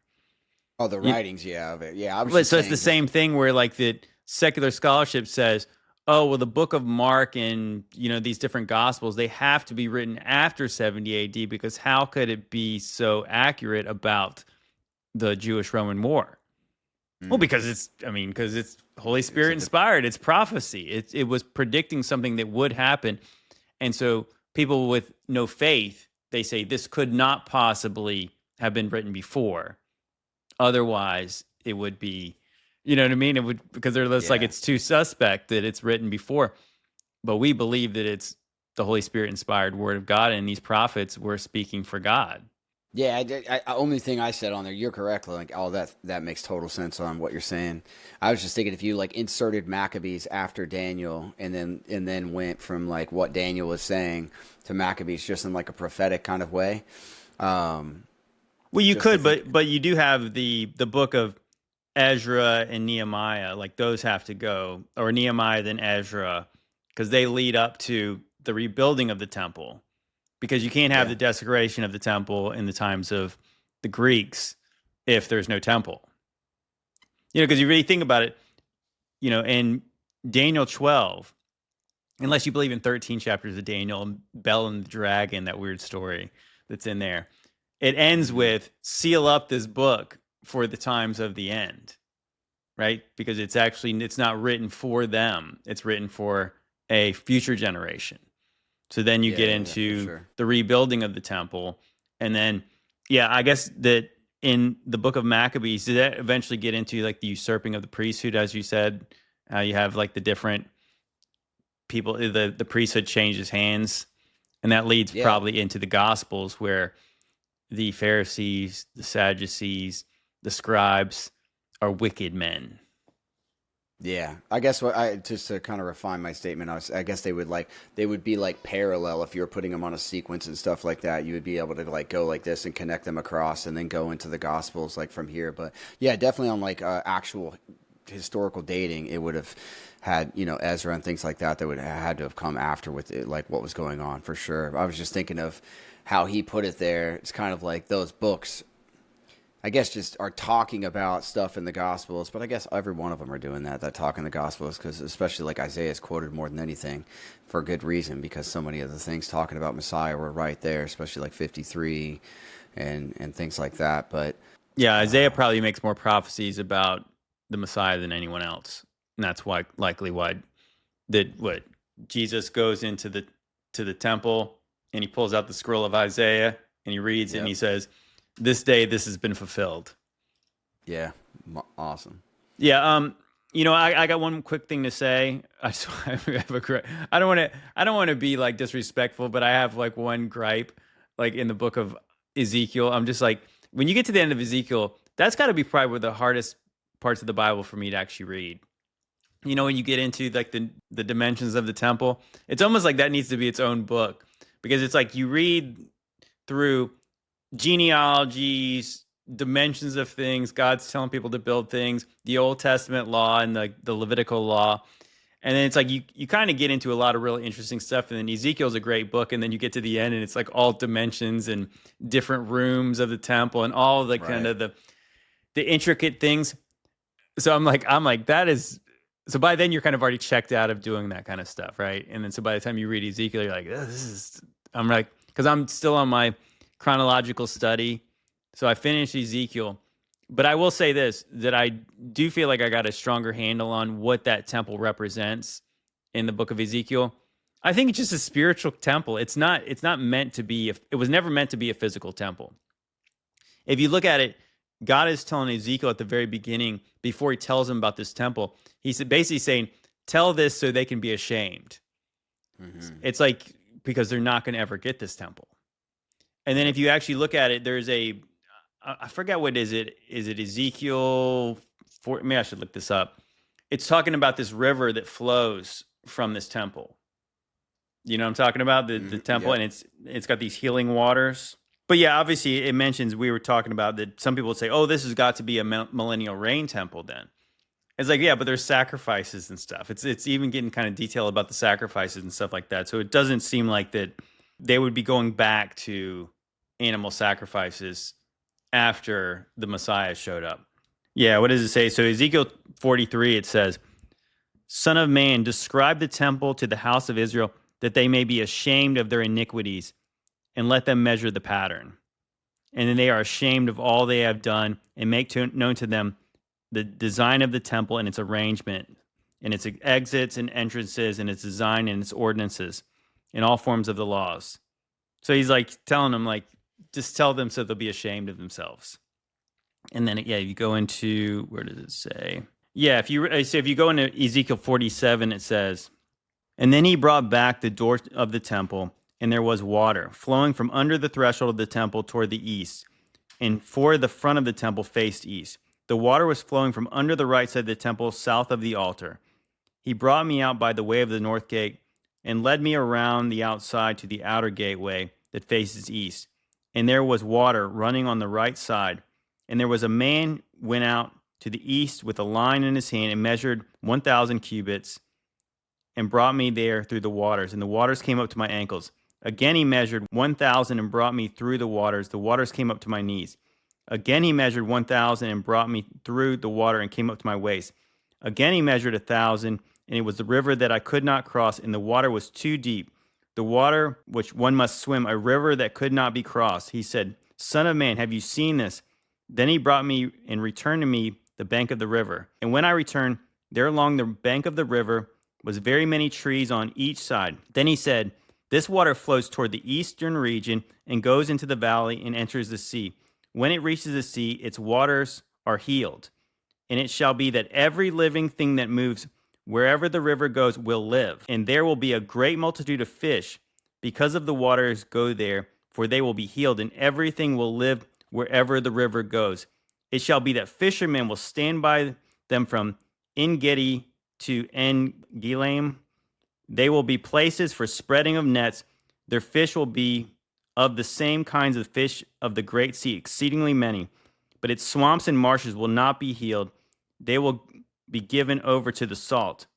Oh, the writings, yeah, of it, yeah. I was But just so it's saying the same thing where like the secular scholarship says, oh, well, the book of Mark and, these different gospels, they have to be written after 70 AD because how could it be so accurate about the Jewish-Roman War? Well, because it's Holy Spirit inspired. It's prophecy. It was predicting something that would happen. And so people with no faith, they say this could not possibly have been written before. Otherwise, it would be, you know what I mean? It would, because they're just like, Yeah. it's too suspect that it's written before. But we believe that it's the Holy Spirit inspired word of God, and these prophets were speaking for God. Yeah, only thing I said on there, you're correct. Like, all that makes total sense on what you're saying. I was just thinking if you like inserted Maccabees after Daniel, and then went from like what Daniel was saying to Maccabees, just in like a prophetic kind of way. Well, you Just to could, think, but you do have the book of Ezra and Nehemiah, like those have to go, or Nehemiah then Ezra, because they lead up to the rebuilding of the temple. Because you can't have yeah, the desecration of the temple in the times of the Greeks if there's no temple. You know, because you really think about it, you know, in Daniel 12, unless you believe in 13 chapters of Daniel and Bel and the dragon, that weird story that's in there, it ends hmm with seal up this book for the times of the end, right? Because it's not written for them. It's written for a future generation. So then you get yeah, for into sure. the rebuilding of the temple. And then, yeah, I guess that in the book of Maccabees, did that eventually get into like the usurping of the priesthood, as you said? How you have like the different people, the priesthood changes hands. And that leads Yeah, probably into the Gospels where the Pharisees, the Sadducees, the scribes are wicked men. yeah. I guess what I just to kind of refine my statement, I guess they would be like parallel if you were putting them on a sequence and stuff like that. You would be able to like go like this and connect them across, and then go into the Gospels like from here. But yeah, definitely on like actual historical dating, it would have had, Ezra and things like that would have had to have come after with it, like what was going on for sure. I was just thinking of how he put it there. It's kind of like those books, I guess, just are talking about stuff in the Gospels, but I guess every one of them are doing that talk in the Gospels, because especially like Isaiah is quoted more than anything for good reason, because so many of the things talking about Messiah were right there, especially like 53 and things like that. But Yeah, Isaiah probably makes more prophecies about the Messiah than anyone else. And that's why likely why that what Jesus goes into the temple and he pulls out the scroll of Isaiah and he reads it and yep, he says, "This day this has been fulfilled." yeah, awesome. Yeah, I got one quick thing to say. I have I don't want to be like disrespectful, but I have like one gripe, like in the book of Ezekiel. I'm just like, when you get to the end of Ezekiel, that's got to be probably one of the hardest parts of the Bible for me to actually read. You know, when you get into like the dimensions of the temple, it's almost like that needs to be its own book, because it's like you read through genealogies, dimensions of things. God's telling people to build things, the Old Testament law and the Levitical law. And then it's like you kind of get into a lot of really interesting stuff. And then Ezekiel's a great book. And then you get to the end and it's like all dimensions and different rooms of the temple and all the kind Right. of the intricate things. So I'm like, that is, so by then you're kind of already checked out of doing that kind of stuff, right? And then so by the time you read Ezekiel, you're like, "Ugh, this is, I'm like, because I'm still on my chronological study. So I finished Ezekiel. But I will say this, that I do feel like I got a stronger handle on what that temple represents in the book of Ezekiel. I think it's just a spiritual temple. It's not meant to be, it was never meant to be a physical temple. If you look at it, God is telling Ezekiel at the very beginning, before he tells him about this temple, he's basically saying, tell this so they can be ashamed. hmm It's like, because they're not going to ever get this temple. And then Yep. if you actually look at it, there's I forget what is it. Is it Ezekiel? Maybe I should look this up. It's talking about this river that flows from this temple. You know what I'm talking about? The temple, Yep. and it's got these healing waters. But yeah, obviously it mentions, we were talking about that some people would say, oh, this has got to be a millennial reign temple then. It's like, yeah, but there's sacrifices and stuff. It's even getting kind of detailed about the sacrifices and stuff like that. So it doesn't seem like that they would be going back to animal sacrifices after the Messiah showed up. Yeah, what does it say? So Ezekiel 43, it says, Son of man, describe the temple to the house of Israel, that they may be ashamed of their iniquities, and let them measure the pattern. And then they are ashamed of all they have done, and make known to them the design of the temple and its arrangement, and its exits and entrances, and its design and its ordinances, in all forms of the laws. So he's like telling them, like, just tell them so they'll be ashamed of themselves. And then, yeah, you go into, where does it say? Yeah, if you go into Ezekiel 47, it says, and then he brought back the door of the temple, and there was water flowing from under the threshold of the temple toward the east, and for the front of the temple faced east. The water was flowing from under the right side of the temple, south of the altar. He brought me out by the way of the north gate, and led me around the outside to the outer gateway that faces east. And there was water running on the right side. And there was a man went out to the east with a line in his hand and measured 1,000 cubits and brought me there through the waters. And the waters came up to my ankles. Again he measured 1,000 and brought me through the waters. The waters came up to my knees. Again he measured 1,000 and brought me through the water and came up to my waist. Again he measured 1,000, and it was the river that I could not cross, and the water was too deep. The water which one must swim, a river that could not be crossed. He said, Son of man, have you seen this? Then he brought me and returned to me the bank of the river. And when I returned, there along the bank of the river was very many trees on each side. Then he said, this water flows toward the eastern region and goes into the valley and enters the sea. When it reaches the sea, its waters are healed. And it shall be that every living thing that moves wherever the river goes will live. And there will be a great multitude of fish because of the waters go there, for they will be healed, and everything will live wherever the river goes. It shall be that fishermen will stand by them from En-Gedi to En-Gilaim. They will be places for spreading of nets. Their fish will be of the same kinds of fish of the great sea, exceedingly many. But its swamps and marshes will not be healed. They will be given over to the salt.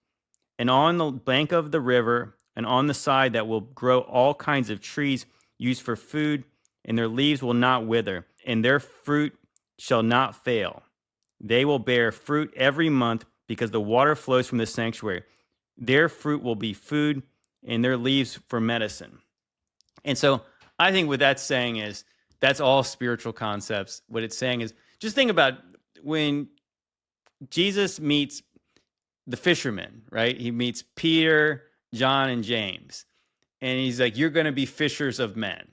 And on the bank of the river and on the side that will grow all kinds of trees used for food, and their leaves will not wither, and their fruit shall not fail. They will bear fruit every month because the water flows from the sanctuary. Their fruit will be food, and their leaves for medicine. And so I think what that's saying is that's all spiritual concepts. What it's saying is just think about when Jesus meets the fishermen, right? He meets Peter, John, and James. And he's like, you're going to be fishers of men,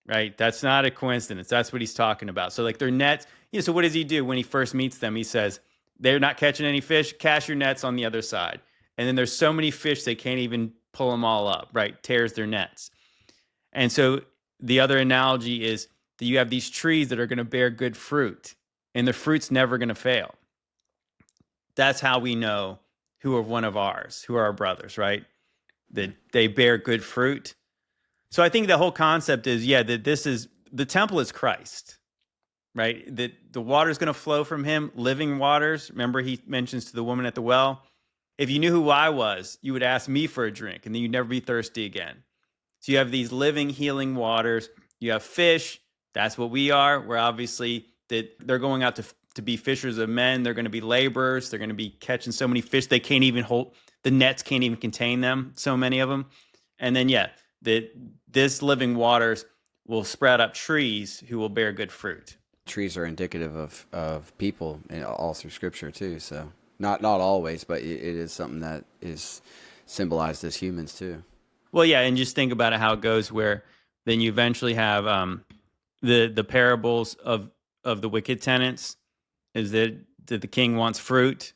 right? That's not a coincidence. That's what he's talking about. So like their nets, so what does he do when he first meets them? He says, they're not catching any fish, cast your nets on the other side. And then there's so many fish, they can't even pull them all up, right? Tears their nets. And so the other analogy is that you have these trees that are going to bear good fruit, and the fruit's never going to fail. That's how we know who are one of ours, who are our brothers, right? That they bear good fruit. So I think the whole concept is, that the temple is Christ, right? That the water is going to flow from him, living waters. Remember, he mentions to the woman at the well, if you knew who I was, you would ask me for a drink, and then you'd never be thirsty again. So you have these living, healing waters. You have fish. That's what we are. We're obviously that they're going out to be fishers of men. They're going to be laborers. They're going to be catching so many fish they can't even hold. The nets can't even contain them. So many of them. And then this living waters will sprout up trees who will bear good fruit. Trees are indicative of people all through Scripture too. So not always, but it is something that is symbolized as humans too. Well, yeah, and just think about it, how it goes, where then you eventually have the parables of the wicked tenants, is that the king wants fruit,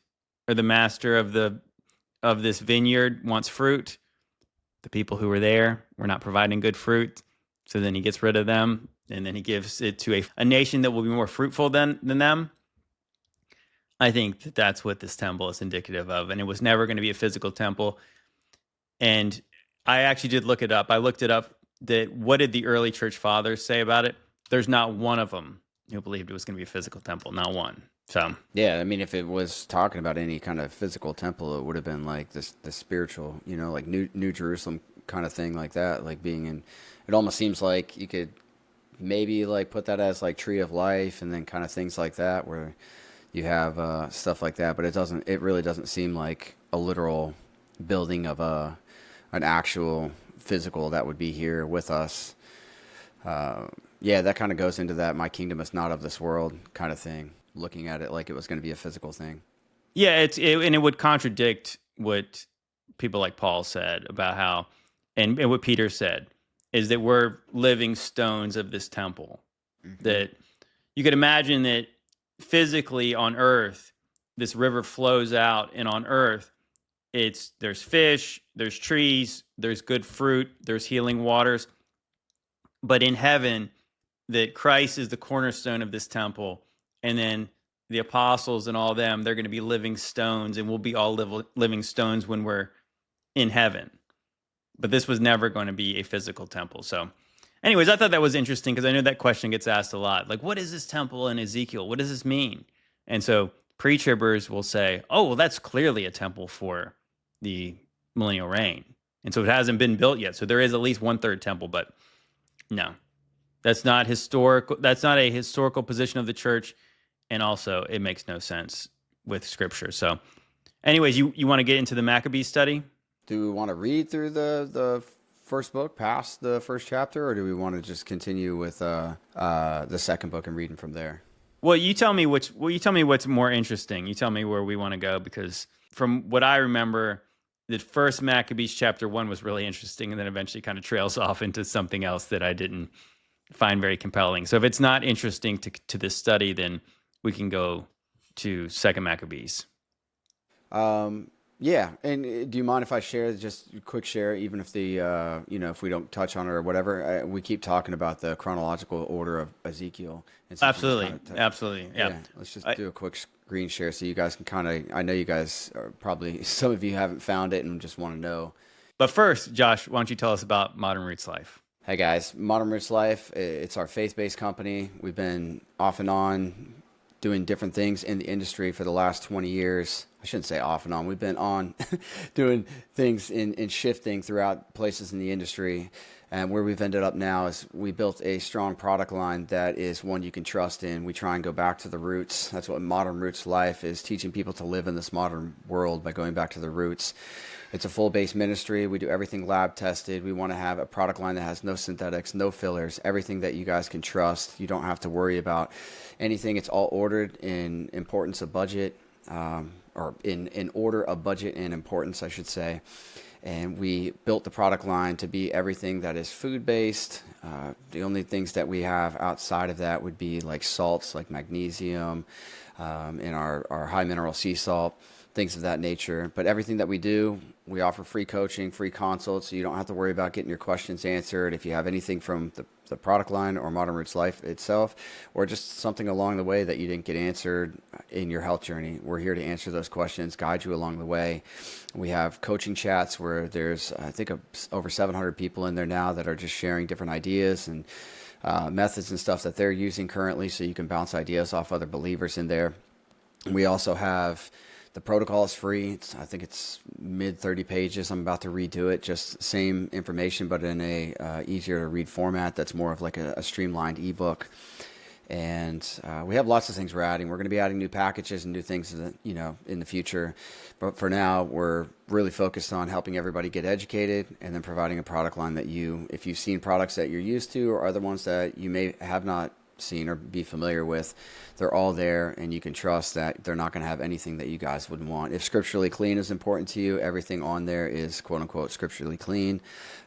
or the master of this vineyard wants fruit. The people who were there were not providing good fruit, so then he gets rid of them, and then he gives it to a nation that will be more fruitful than them. I think that's what this temple is indicative of, and it was never going to be a physical temple. And I actually did look it up. I looked it up. What did the early church fathers say about it? There's not one of them who believed it was going to be a physical temple. Not one. So yeah, I mean, if it was talking about any kind of physical temple, it would have been like the spiritual, like New Jerusalem kind of thing, like that, like being in. It almost seems like you could maybe like put that as like tree of life, and then kind of things like that, where you have stuff like that. But it doesn't. It really doesn't seem like a literal building of an actual physical that would be here with us. That kind of goes into that my kingdom is not of this world kind of thing, looking at it like it was going to be a physical thing. Yeah, and it would contradict what people like Paul said about how, and what Peter said, is that we're living stones of this temple. Mm-hmm. That you could imagine that physically on earth, this river flows out, and on earth, there's fish, there's trees, there's good fruit, there's healing waters. But in heaven, that Christ is the cornerstone of this temple, and then the apostles and all them, they're going to be living stones, and we'll be all living stones when we're in heaven. But this was never going to be a physical temple. So anyways, I thought that was interesting because I know that question gets asked a lot. Like, what is this temple in Ezekiel? What does this mean? And so pre-tribbers will say, oh, well, that's clearly a temple for the millennial reign. And so it hasn't been built yet. So there is at least 1/3 temple, but no, that's not historical. That's not a historical position of the church. And also it makes no sense with scripture. So anyways, you want to get into the Maccabees study? Do we want to read through the first book past the first chapter, or do we want to just continue with the second book and reading from there? Well, you tell me what's more interesting. You tell me where we want to go, because from what I remember, the first Maccabees chapter 1 was really interesting, and then eventually kind of trails off into something else that I didn't find very compelling. So if it's not interesting to this study, then we can go to second Maccabees. Yeah, and do you mind if I share just a quick share, even if the if we don't touch on it or whatever? We keep talking about the chronological order of Ezekiel. And Absolutely, absolutely, yeah. Let's just do a quick screen share so you guys can kind of. I know you guys are probably some of you haven't found it and just want to know. But first, Josh, why don't you tell us about Modern Roots Life? Hey guys, Modern Roots Life. It's our faith-based company. We've been off and on doing different things in the industry for the last 20 years. I shouldn't say off and on. We've been on doing things in shifting throughout places in the industry. And where we've ended up now is we built a strong product line that is one you can trust in. We try and go back to the roots. That's what Modern Roots Life is, teaching people to live in this modern world by going back to the roots. It's a full-based ministry. We do everything lab tested. We want to have a product line that has no synthetics, no fillers, everything that you guys can trust. You don't have to worry about anything. It's all ordered in importance of budget, or in order of budget and importance, I should say. And we built the product line to be everything that is food-based. The only things that we have outside of that would be like salts, like magnesium, and our high mineral sea salt, things of that nature. But everything that we do, we offer free coaching, free consults, so you don't have to worry about getting your questions answered. If you have anything from the product line or Modern Roots Life itself, or just something along the way that you didn't get answered in your health journey, we're here to answer those questions, guide you along the way. We have coaching chats where there's, I think, over 700 people in there now that are just sharing different ideas and methods and stuff that they're using currently, so you can bounce ideas off other believers in there. We also have the protocol is free. I think it's mid 30 pages. I'm about to redo it. Just same information, but in a easier to read format. That's more of like a streamlined ebook. And we have lots of things we're adding. We're going to be adding new packages and new things that, in the future. But for now, we're really focused on helping everybody get educated and then providing a product line that if you've seen products that you're used to or other ones that you may have not seen or be familiar with, they're all there, and you can trust that they're not going to have anything that you guys wouldn't want. If scripturally clean is important to you, everything on there is quote unquote scripturally clean,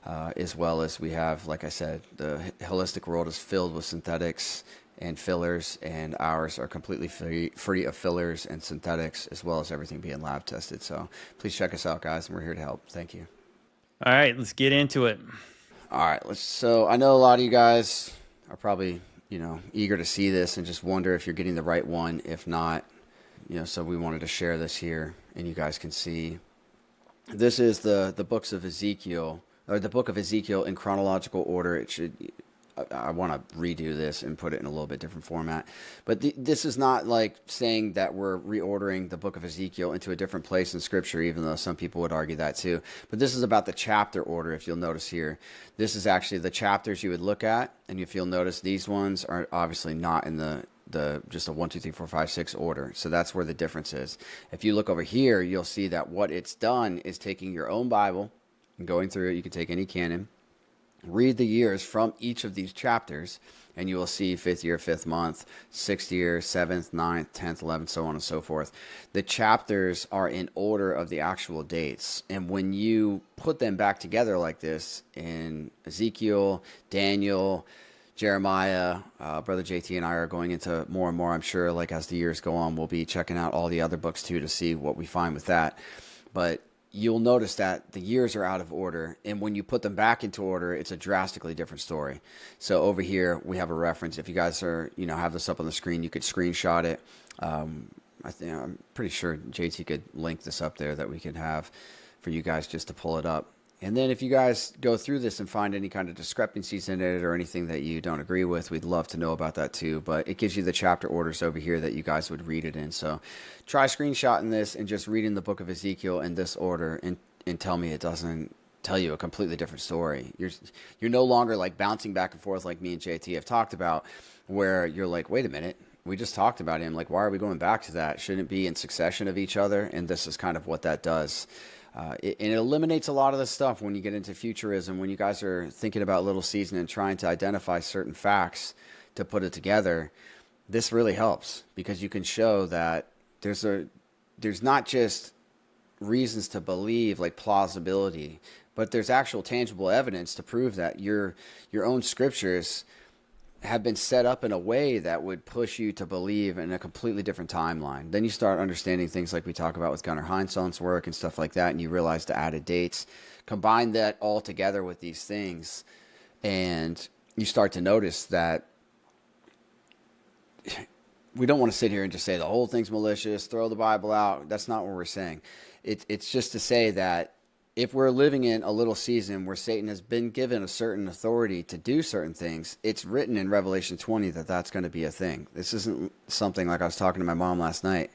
as well as we have, like I said, the holistic world is filled with synthetics and fillers, and ours are completely free of fillers and synthetics, as well as everything being lab tested. So please check us out, guys, and we're here to help. Thank you. All right, let's get into it. All right, so I know a lot of you guys are probably eager to see this and just wonder if you're getting the right one. If not, so we wanted to share this here, and you guys can see. This is the books of Ezekiel, or the book of Ezekiel in chronological order. I want to redo this and put it in a little bit different format. But this is not like saying that we're reordering the book of Ezekiel into a different place in Scripture, even though some people would argue that too. But this is about the chapter order, if you'll notice here. This is actually the chapters you would look at, and if you'll notice, these ones are obviously not in the just a 1, 2, 3, 4, 5, 6 order. So that's where the difference is. If you look over here, you'll see that what it's done is taking your own Bible and going through it. You can take any canon, read the years from each of these chapters, and you will see fifth year, fifth month, sixth year, seventh, ninth, 10th, 11th, so on and so forth. The chapters are in order of the actual dates. And when you put them back together like this in Ezekiel, Daniel, Jeremiah, Brother JT and I are going into more and more, I'm sure, like as the years go on, we'll be checking out all the other books too to see what we find with that. But you'll notice that the years are out of order, and when you put them back into order, it's a drastically different story. So over here we have a reference. If you guys are, have this up on the screen, you could screenshot it. I'm pretty sure JT could link this up there that we could have for you guys just to pull it up. And then if you guys go through this and find any kind of discrepancies in it or anything that you don't agree with, we'd love to know about that too. But it gives you the chapter orders over here that you guys would read it in. So try screenshotting this and just reading the book of Ezekiel in this order and tell me it doesn't tell you a completely different story. You're no longer like bouncing back and forth like me and JT have talked about, where you're like, wait a minute, we just talked about him. Like, why are we going back to that? Shouldn't it be in succession of each other? And this is kind of what that does. It eliminates a lot of the stuff when you get into futurism, when you guys are thinking about little season and trying to identify certain facts to put it together. This really helps because you can show that there's not just reasons to believe, like plausibility, but there's actual tangible evidence to prove that your own scriptures have been set up in a way that would push you to believe in a completely different timeline. Then you start understanding things like we talk about with Gunnar Heinsohn's work and stuff like that, and you realize the added dates. Combine that all together with these things, and you start to notice that we don't want to sit here and just say the whole thing's malicious, throw the Bible out. That's not what we're saying. It's just to say that if we're living in a little season where Satan has been given a certain authority to do certain things, it's written in Revelation 20 that that's going to be a thing. This isn't something like I was talking to my mom last night.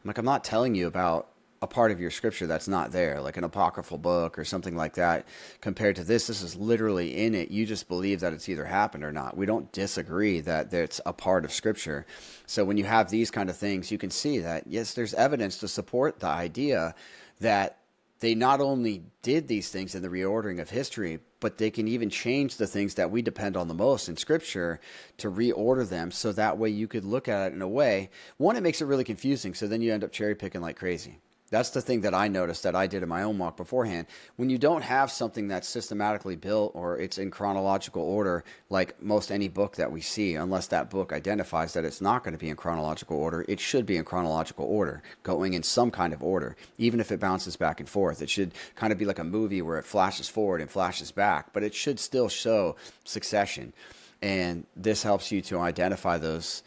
I'm like, I'm not telling you about a part of your scripture that's not there, like an apocryphal book or something like that. Compared to this is literally in it. You just believe that it's either happened or not. We don't disagree that it's a part of scripture. So when you have these kind of things, you can see that, yes, there's evidence to support the idea that they not only did these things in the reordering of history, but they can even change the things that we depend on the most in Scripture to reorder them, so that way you could look at it in a way. One, it makes it really confusing, so then you end up cherry picking like crazy. That's the thing that I noticed that I did in my own walk beforehand. When you don't have something that's systematically built or it's in chronological order, like most any book that we see, unless that book identifies that it's not going to be in chronological order, it should be in chronological order, going in some kind of order, even if it bounces back and forth. It should kind of be like a movie where it flashes forward and flashes back, but it should still show succession. And this helps you to identify those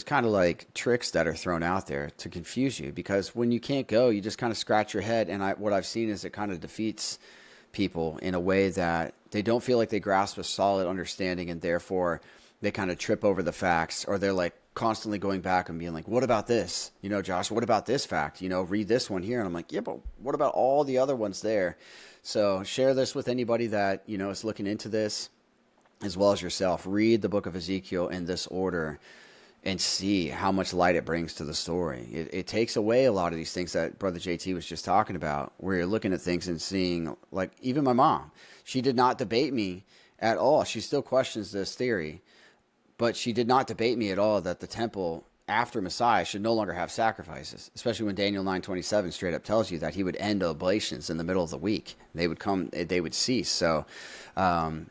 kind of like tricks that are thrown out there to confuse you, because when you can't go, you just kind of scratch your head. And what I've seen is it kind of defeats people in a way that they don't feel like they grasp a solid understanding, and therefore they kind of trip over the facts, or they're like constantly going back and being like, what about this? Josh, what about this fact? Read this one here. And I'm like, yeah, but what about all the other ones there? So share this with anybody that, is looking into this, as well as yourself. Read the book of Ezekiel in this order and see how much light it brings to the story. It takes away a lot of these things that Brother JT was just talking about, where you're looking at things and seeing, like, even my mom, she did not debate me at all. She still questions this theory, but she did not debate me at all that the temple after Messiah should no longer have sacrifices, especially when Daniel 9:27 straight up tells you that he would end oblations in the middle of the week. They would cease. So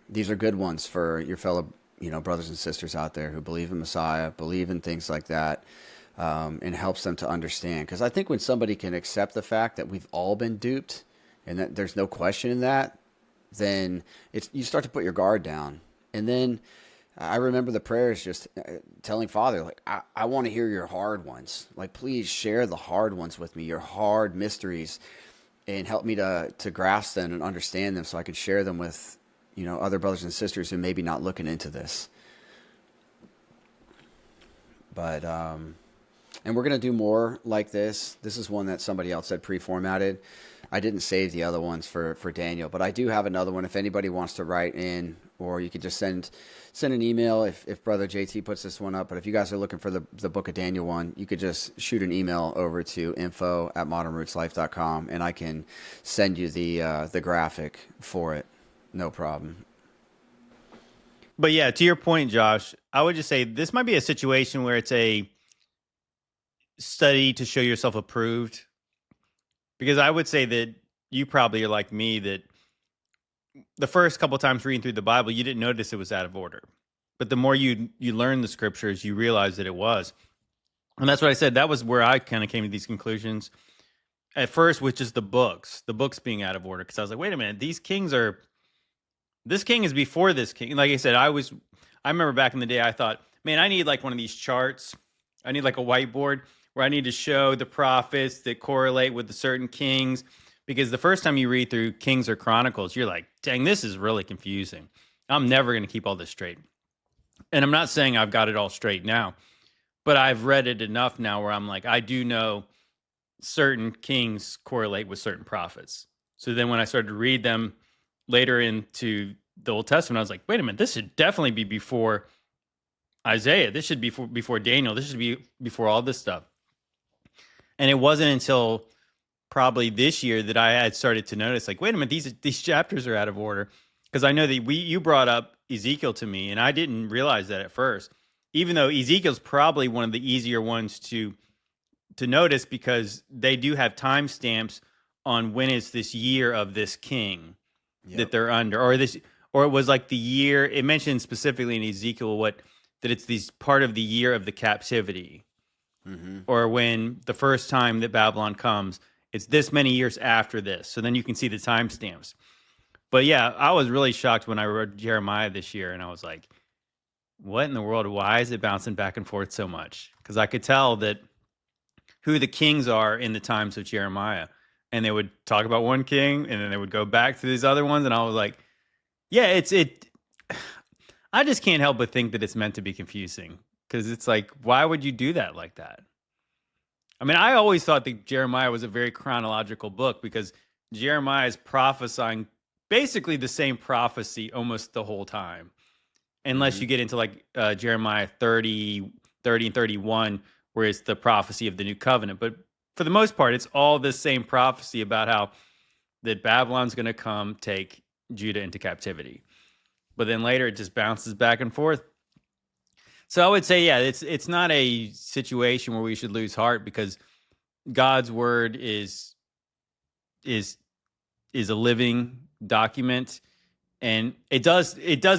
these are good ones for your fellow brothers and sisters out there who believe in Messiah, believe in things like that, and helps them to understand. Because I think when somebody can accept the fact that we've all been duped and that there's no question in that, then you start to put your guard down. And then I remember the prayers just telling Father, like, I want to hear your hard ones. Like, please share the hard ones with me, your hard mysteries, and help me to grasp them and understand them so I can share them with other brothers and sisters who may be not looking into this. But, and we're going to do more like this. This is one that somebody else had pre-formatted. I didn't save the other ones for Daniel, but I do have another one. If anybody wants to write in, or you could just send an email if Brother JT puts this one up. But if you guys are looking for the Book of Daniel one, you could just shoot an email over to info@modernrootslife.com, and I can send you the graphic for it. No problem. But yeah, to your point, Josh, I would just say this might be a situation where it's a study to show yourself approved. Because I would say that you probably are like me, that the first couple times reading through the Bible, you didn't notice it was out of order. But the more you learn the scriptures, you realize that it was. And that's what I said. That was where I kind of came to these conclusions at first, which is the books being out of order. Because I was like, wait a minute, this king is before this king. Like I said, I remember back in the day, I thought, man, I need like one of these charts. I need like a whiteboard where I need to show the prophets that correlate with the certain kings. Because the first time you read through Kings or Chronicles, you're like, dang, this is really confusing. I'm never going to keep all this straight. And I'm not saying I've got it all straight now, but I've read it enough now where I'm like, I do know certain kings correlate with certain prophets. So then when I started to read them later into the Old Testament, I was like, wait a minute, this should definitely be before Isaiah. This should be before Daniel. This should be before all this stuff. And it wasn't until probably this year that I had started to notice, like, wait a minute, these chapters are out of order. Because I know that you brought up Ezekiel to me, and I didn't realize that at first. Even though Ezekiel's probably one of the easier ones to notice, because they do have timestamps on when is this year of this king that they're under, or it was like the year. It mentioned specifically in Ezekiel that it's these part of the year of the captivity, or when the first time that Babylon comes. It's this many years after this. So then you can see the timestamps. But yeah, I was really shocked when I read Jeremiah this year, and I was like, what in the world? Why is it bouncing back and forth so much? Because I could tell that who the kings are in the times of Jeremiah. And they would talk about one king, and then they would go back to these other ones. And I was like, yeah, I just can't help but think that it's meant to be confusing. Because it's like, why would you do that like that? I mean, I always thought that Jeremiah was a very chronological book, because Jeremiah is prophesying basically the same prophecy almost the whole time, unless you get into like Jeremiah 30 and 31, where it's the prophecy of the new covenant. But for the most part, it's all the same prophecy about how that Babylon's going to come take Judah into captivity. But then later it just bounces back and forth. So I would say, yeah, it's not a situation where we should lose heart, because God's word is a living document, and it does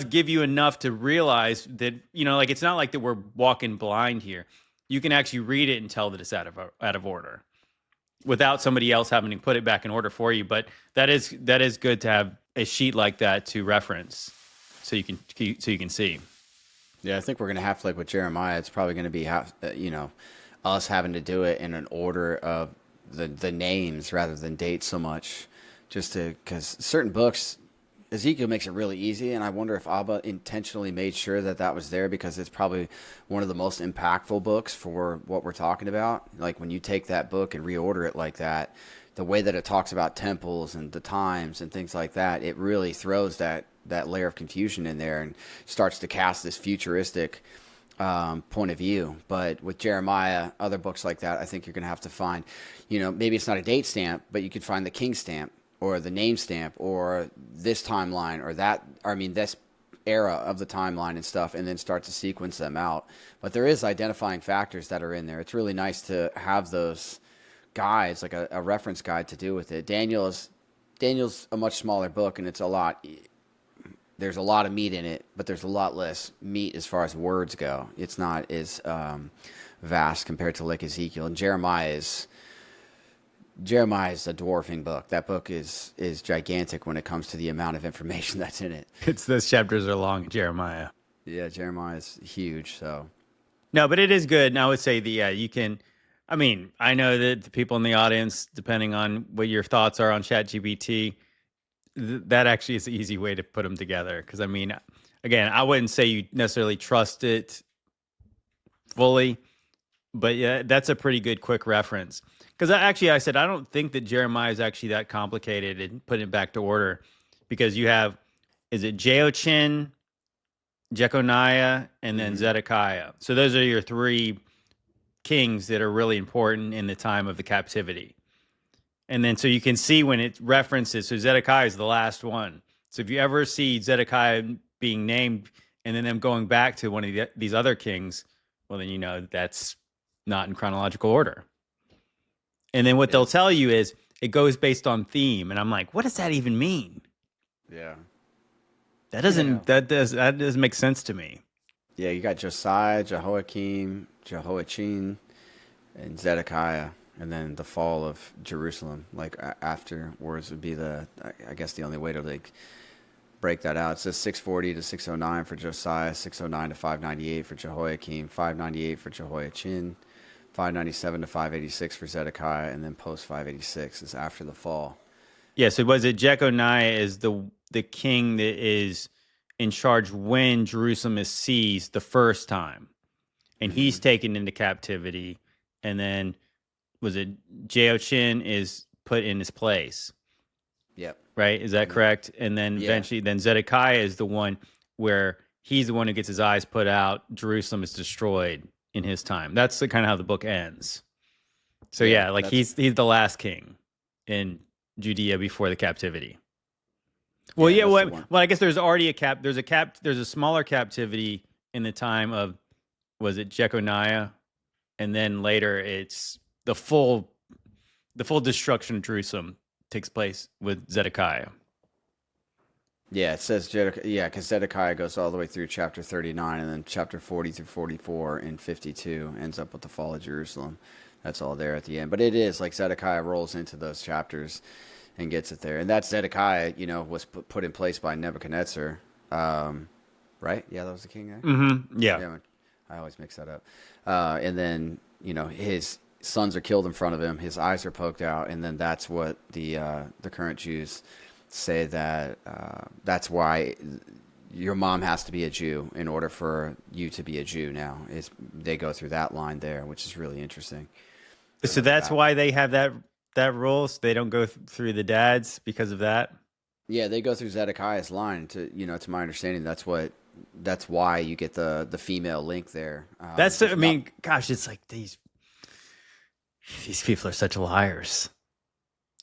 give you enough to realize that, like, it's not like that we're walking blind here. You can actually read it and tell that it's out of order without somebody else having to put it back in order for you. But that is good to have a sheet like that to reference, so you can see. Yeah, I think we're going to have to, like with Jeremiah, it's probably going to be, us having to do it in an order of the names rather than dates so much, because certain books, Ezekiel makes it really easy, and I wonder if Abba intentionally made sure that was there, because it's probably one of the most impactful books for what we're talking about. Like when you take that book and reorder it like that, the way that it talks about temples and the times and things like that, it really throws that layer of confusion in there and starts to cast this futuristic point of view. But with Jeremiah, other books like that, I think you're going to have to find, maybe it's not a date stamp, but you could find the king stamp or the name stamp or this timeline or this era of the timeline and stuff, and then start to sequence them out. But there is identifying factors that are in there. It's really nice to have those guides, like a reference guide to do with it. Daniel's a much smaller book, and there's a lot of meat in it, but there's a lot less meat as far as words go. It's not as vast compared to like Ezekiel. And Jeremiah is a dwarfing book. That book is gigantic when it comes to the amount of information that's in it. Those chapters are long, Jeremiah. Yeah, Jeremiah is huge. So no, but it is good. And I would say you can. I mean, I know that the people in the audience, depending on what your thoughts are on ChatGPT, that actually is an easy way to put them together. Because I mean, again, I wouldn't say you necessarily trust it fully, but yeah, that's a pretty good quick reference. Because I said I don't think that Jeremiah is actually that complicated in putting it back to order, because you have, is it Jehoiachin, Jeconiah, and then Zedekiah. So those are your three kings that are really important in the time of the captivity. And then so you can see when it references, so Zedekiah is the last one. So if you ever see Zedekiah being named and then them going back to one of these other kings, well, then you know that's not in chronological order. And then what they'll tell you is it goes based on theme, and I'm like, what does that even mean? Yeah. That doesn't make sense to me. Yeah, you got Josiah, Jehoiakim, Jehoiachin, and Zedekiah, and then the fall of Jerusalem. Like afterwards would be I guess the only way to like break that out. It says 640 to 609 for Josiah, 609 to 598 for Jehoiakim, 598 for Jehoiachin, 597 to 586 for Zedekiah, and then post 586 is after the fall. Yeah, so was it Jeconiah is the king that is in charge when Jerusalem is seized the first time, and he's taken into captivity, and then was it Jehoiachin is put in his place? Yep. Right? Is that correct? And then eventually, then Zedekiah is the one where he's the one who gets his eyes put out. Jerusalem is destroyed in his time. That's kind of how the book ends. So yeah, like he's the last king in Judea before the captivity. Well, well, I guess there's already there's a smaller captivity in the time of, was it Jeconiah? And then later it's the full destruction of Jerusalem takes place with Zedekiah. Yeah, it says because Zedekiah goes all the way through chapter 39, and then chapter 40 through 44 and 52 ends up with the fall of Jerusalem. That's all there at the end. But it is like Zedekiah rolls into those chapters and gets it there. And that Zedekiah, was put in place by Nebuchadnezzar. Right? Yeah, that was the king there? Mm-hmm. Yeah. I always mix that up. And then, his sons are killed in front of him. His eyes are poked out. And then that's what the current Jews say that's why your mom has to be a Jew in order for you to be a Jew now. They go through that line there, which is really interesting. So that's why they have that rule, so they don't go through the dads because of that? Yeah, they go through Zedekiah's line to my understanding. That's why you get the female link there. Gosh, it's like these people are such liars.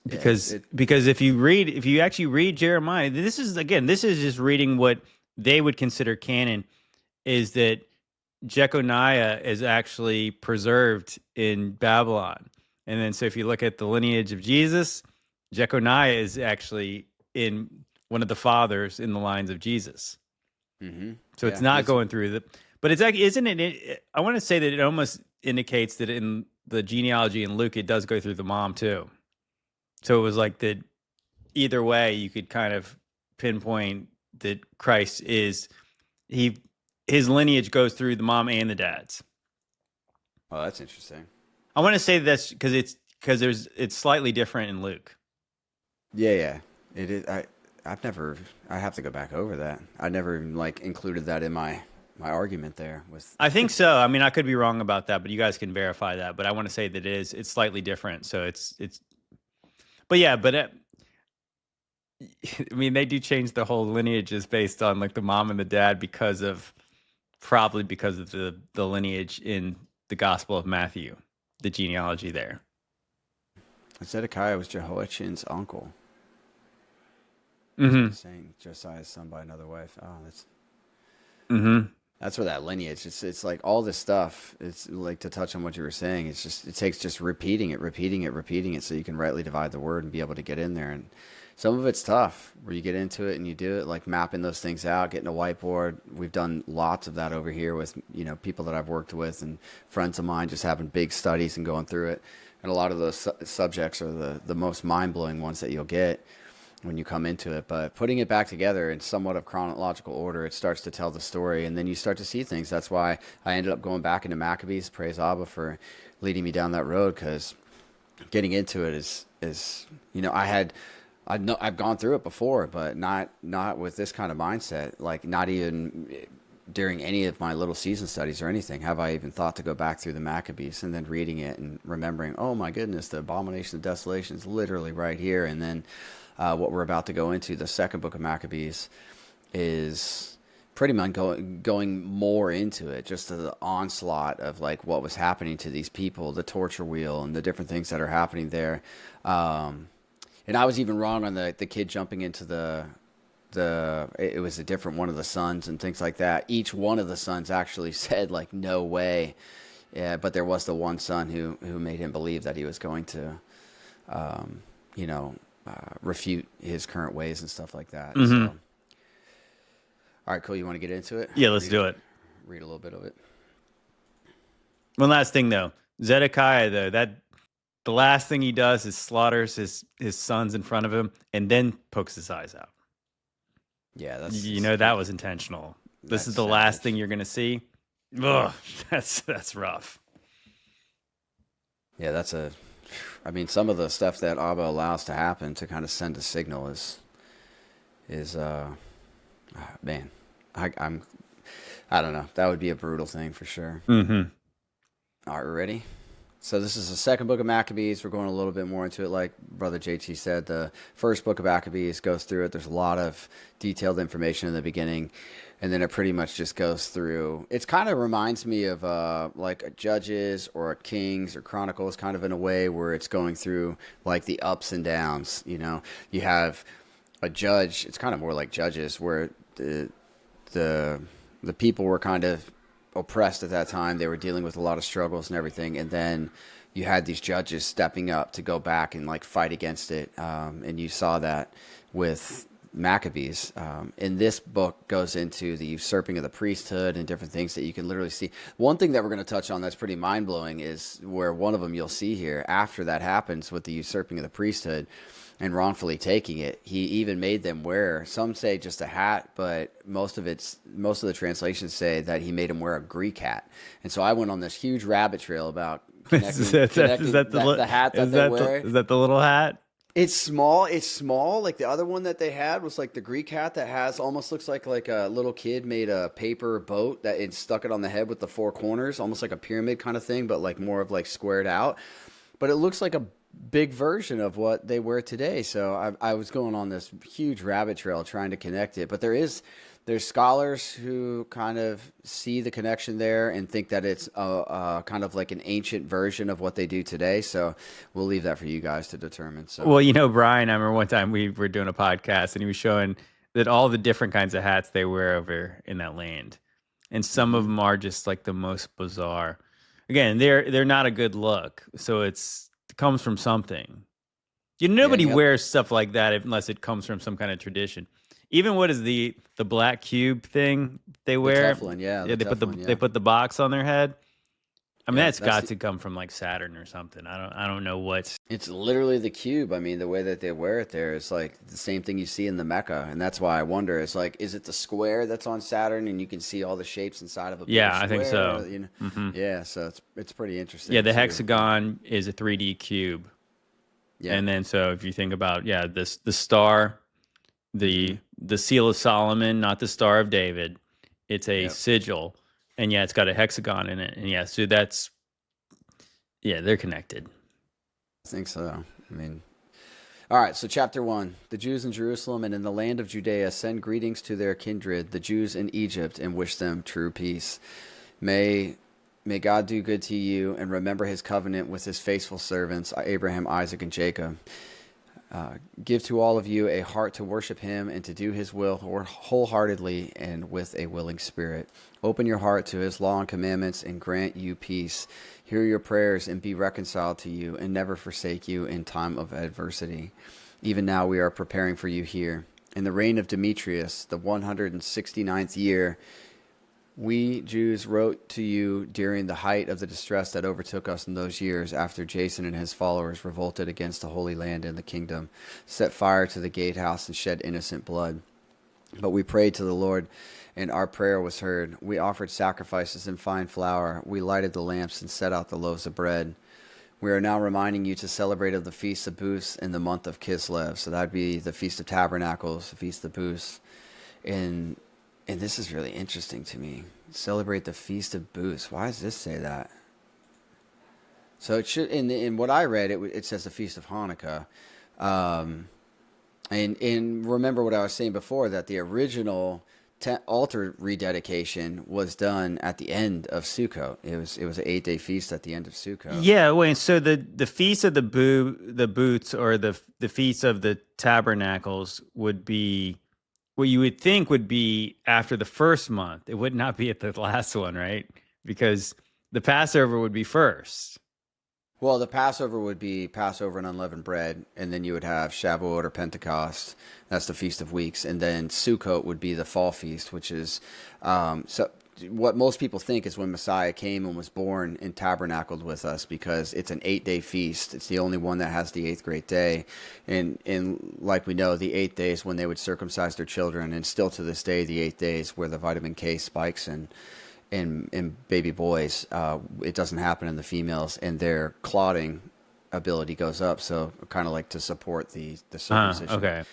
Because if you actually read Jeremiah, this is just reading what they would consider canon, is that Jeconiah is actually preserved in Babylon. And then so if you look at the lineage of Jesus, Jeconiah is actually in one of the fathers in the lines of Jesus. Mm-hmm. So it's not going through but it's like, isn't it? I want to say that it almost indicates that in the genealogy in Luke, it does go through the mom too. So it was like that either way, you could kind of pinpoint that Christ his lineage goes through the mom and the dads. Oh, that's interesting. I want to say that's because it's slightly different in Luke. Yeah. It is. I have to go back over that. I never included that in my argument there. I think so. I mean, I could be wrong about that, but you guys can verify that. But I want to say that it's slightly different. So it's. But yeah, I mean, they do change the whole lineages based on like the mom and the dad because of the lineage in the Gospel of Matthew, the genealogy there. Zedekiah was Jehoiachin's uncle. Mm-hmm. Saying Josiah's son by another wife. Oh, that's. Mm-hmm. That's where that lineage. It's like all this stuff. It's like, to touch on what you were saying. It takes just repeating it, so you can rightly divide the word and be able to get in there. And some of it's tough where you get into it and you do it, like mapping those things out, getting a whiteboard. We've done lots of that over here with people that I've worked with and friends of mine, just having big studies and going through it. And a lot of those subjects are the most mind blowing ones that you'll get when you come into it. But putting it back together in somewhat of chronological order, it starts to tell the story, and then you start to see things. That's why I ended up going back into Maccabees. Praise Abba for leading me down that road, because getting into it is I've gone through it before, but not with this kind of mindset. Like, not even during any of my little season studies or anything have I even thought to go back through the Maccabees, and then reading it and remembering, oh my goodness, the Abomination of Desolation is literally right here. And then what we're about to go into, the second book of Maccabees, is pretty much going more into it, just to the onslaught of like what was happening to these people, the torture wheel, and the different things that are happening there. And I was even wrong on the kid jumping into the it was a different one of the sons and things like that. Each one of the sons actually said like no way, yeah, but there was the one son who made him believe that he was going to, you know, refute his current ways and stuff like that. Mm-hmm. So, all right, cool. You want to get into it? Yeah, let's do it. Read a little bit of it. One last thing though, Zedekiah though, that the last thing he does is slaughters his sons in front of him and then pokes his eyes out. Yeah, that was intentional. This is the last thing you're gonna see. Ugh, that's rough. Yeah, I mean, some of the stuff that Abba allows to happen to kind of send a signal is man, I don't know. That would be a brutal thing for sure. Mm-hmm. All right, ready? So this is the second book of Maccabees. We're going a little bit more into it. Like Brother JT said, the first book of Maccabees goes through it. There's a lot of detailed information in the beginning, and then it pretty much just goes through. It kind of reminds me of like a Judges or a Kings or Chronicles, kind of in a way where it's going through like the ups and downs. You know, you have a judge. It's kind of more like Judges, where the people were kind of oppressed at that time. They were dealing with a lot of struggles and everything, and then you had these judges stepping up to go back and like fight against it, and you saw that with Maccabees. And this book goes into the usurping of the priesthood and different things that you can literally see. One thing that we're going to touch on that's pretty mind-blowing is where one of them you'll see here, after that happens with the usurping of the priesthood and wrongfully taking it, he even made them wear, some say just a hat, but most of the translations say that he made them wear a Greek hat. And so I went on this huge rabbit trail about connecting the hat that they wear. Is that the little hat? It's small. It's small. Like the other one that they had was like the Greek hat that has almost looks like a little kid made a paper boat that it stuck it on the head with the four corners, almost like a pyramid kind of thing, but like more of like squared out. But it looks like a big version of what they wear today. So I was going on this huge rabbit trail trying to connect it. But there's scholars who kind of see the connection there and think that it's a kind of like an ancient version of what they do today. So we'll leave that for you guys to determine. So, well, Brian, I remember one time we were doing a podcast and he was showing that all the different kinds of hats they wear over in that land. And some of them are just like the most bizarre. Again, they're not a good look. So it comes from something. Nobody wears stuff like that unless it comes from some kind of tradition. Even what is the black cube thing they wear? The Teflon, they put the box on their head. I mean, that's got to come from like Saturn or something. I don't know what. It's literally the cube. I mean, the way that they wear it there is like the same thing you see in the Mecca, and that's why I wonder. It's like, is it the square that's on Saturn, and you can see all the shapes inside of a yeah, square? I think so. Mm-hmm. Yeah, so it's pretty interesting. Yeah, the hexagon is a 3D cube. Yeah, and then so if you think about the star, the seal of Solomon, not the Star of David, it's a sigil. And it's got a hexagon in it. And so they're connected. I think so. I mean, all right. So chapter 1, the Jews in Jerusalem and in the land of Judea send greetings to their kindred, the Jews in Egypt, and wish them true peace. May God do good to you and remember his covenant with his faithful servants, Abraham, Isaac, and Jacob. Give to all of you a heart to worship him and to do his will wholeheartedly and with a willing spirit. Open your heart to his law and commandments and grant you peace. Hear your prayers and be reconciled to you and never forsake you in time of adversity. Even now we are preparing for you here. In the reign of Demetrius, the 169th year, we Jews wrote to you during the height of the distress that overtook us in those years after Jason and his followers revolted against the Holy Land and the kingdom, set fire to the gatehouse and shed innocent blood. But we prayed to the Lord, and our prayer was heard. We offered sacrifices and fine flour. We lighted the lamps and set out the loaves of bread. We are now reminding you to celebrate of the Feast of Booths in the month of Kislev. So that would be the Feast of Tabernacles, the Feast of Booths. And this is really interesting to me. Celebrate the Feast of Booths. Why does this say that? So it should, in what I read, it says the Feast of Hanukkah. And remember what I was saying before, that the original altar rededication was done at the end of Sukkot. It was an 8-day feast at the end of Sukkot. Yeah, wait. So the feast of the booths or the feast of the tabernacles would be what you would think would be after the first month. It would not be at the last one, right? Because the Passover would be first. Well, the Passover would be Passover and unleavened bread, and then you would have Shavuot or Pentecost. That's the Feast of Weeks, and then Sukkot would be the fall feast, which is so. What most people think is when Messiah came and was born and tabernacled with us, because it's an 8-day feast. It's the only one that has the 8th great day, and like we know, the 8th day is when they would circumcise their children, and still to this day, the 8th day is where the vitamin K spikes in baby boys. It doesn't happen in the females, and their clotting ability goes up. So kind of like to support the circumcision. Okay.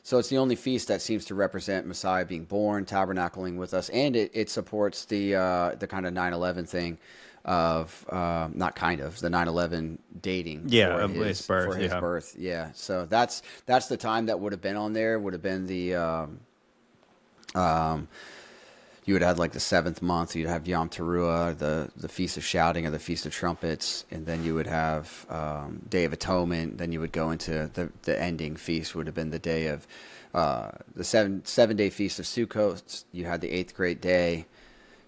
So it's the only feast that seems to represent Messiah being born, tabernacling with us, and it supports the kind of 9/11 thing of not kind of the 9/11 dating. Yeah, for of his birth. For his birth. Yeah. So that's the time that would have been on there. Would have been the you would have like the 7th month. You'd have Yom Teruah, the Feast of Shouting, or the Feast of Trumpets, and then you would have Day of Atonement. Then you would go into the ending feast. Would have been the day of the 7-day Feast of Sukkot. You had the 8th great day,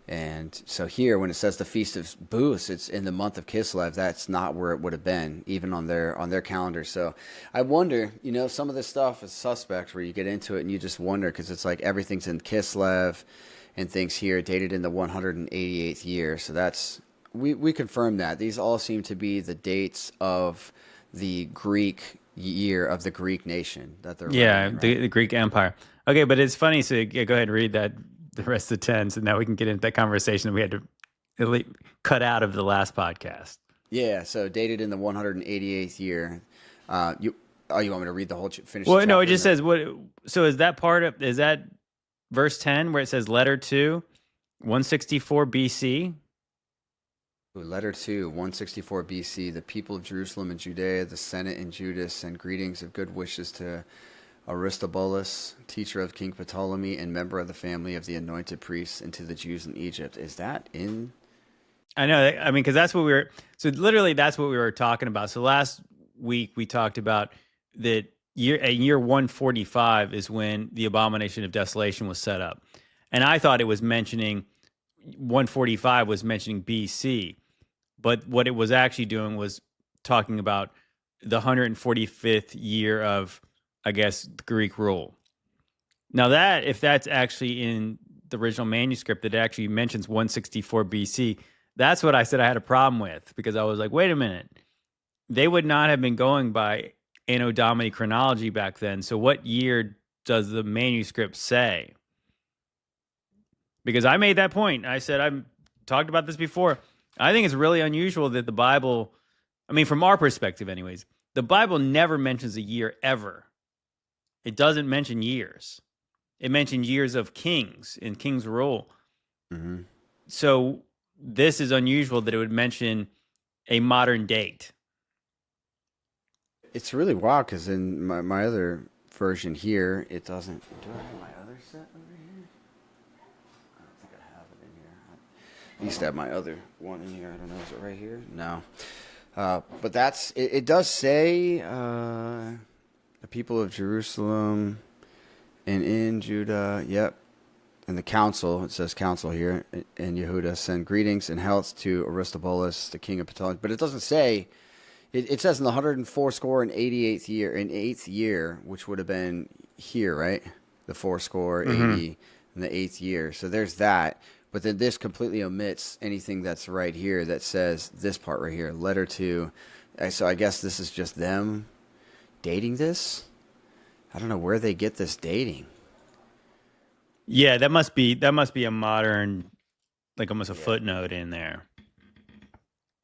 and so here when it says the Feast of Booths, it's in the month of Kislev. That's not where it would have been, even on their calendar. So I wonder, some of this stuff is suspect where you get into it and you just wonder, because it's like everything's in Kislev. And things here dated in the 188th year. So that's we confirm that. These all seem to be the dates of the Greek year of the Greek nation that they're right? the Greek Empire. Okay, but it's funny. So go ahead and read that the rest of the 10, so now we can get into that conversation that we had to at least cut out of the last podcast. Yeah. So dated in the 188th year. You want me to read the whole finish? Well, no, it just says what. So is that verse 10, where it says letter 2, 164 BC? Letter 2, 164 BC. The people of Jerusalem and Judea, the Senate and Judah, send greetings of good wishes to Aristobulus, teacher of King Ptolemy and member of the family of the anointed priests, and to the Jews in Egypt. Is that in? I know. I mean, because that's what we were. So literally, that's what we were talking about. So last week we talked about that. Year 145 is when the Abomination of Desolation was set up. And I thought it was mentioning 145 was mentioning BC. But what it was actually doing was talking about the 145th year of, I guess, Greek rule. Now if that's actually in the original manuscript, that actually mentions 164 BC, that's what I said I had a problem with, because I was like, wait a minute. They would not have been going by Anno Domini chronology back then. So what year does the manuscript say? Because I made that point. I said, I've talked about this before. I think it's really unusual that the Bible, I mean, from our perspective anyways, the Bible never mentions a year ever. It doesn't mention years. It mentions years of kings and kings' rule. Mm-hmm. So this is unusual that it would mention a modern date. It's really wild, because in my other version here, it doesn't. Do I have my other set over here? I don't think I have it in here. I used to have my other one in here. I don't know. Is it right here? No. But that's it does say the people of Jerusalem and in Judah. Yep. And the council, it says council here, in Yehuda, send greetings and health to Aristobulus, the king of Ptolemy. But it doesn't say. It says in the 188th year, in 8th year, which would have been here, right? The 80 in the 8th year. So there's that. But then this completely omits anything that's right here that says this part right here, letter 2. So I guess this is just them dating this. I don't know where they get this dating. Yeah, that must be a modern, like almost a footnote in there.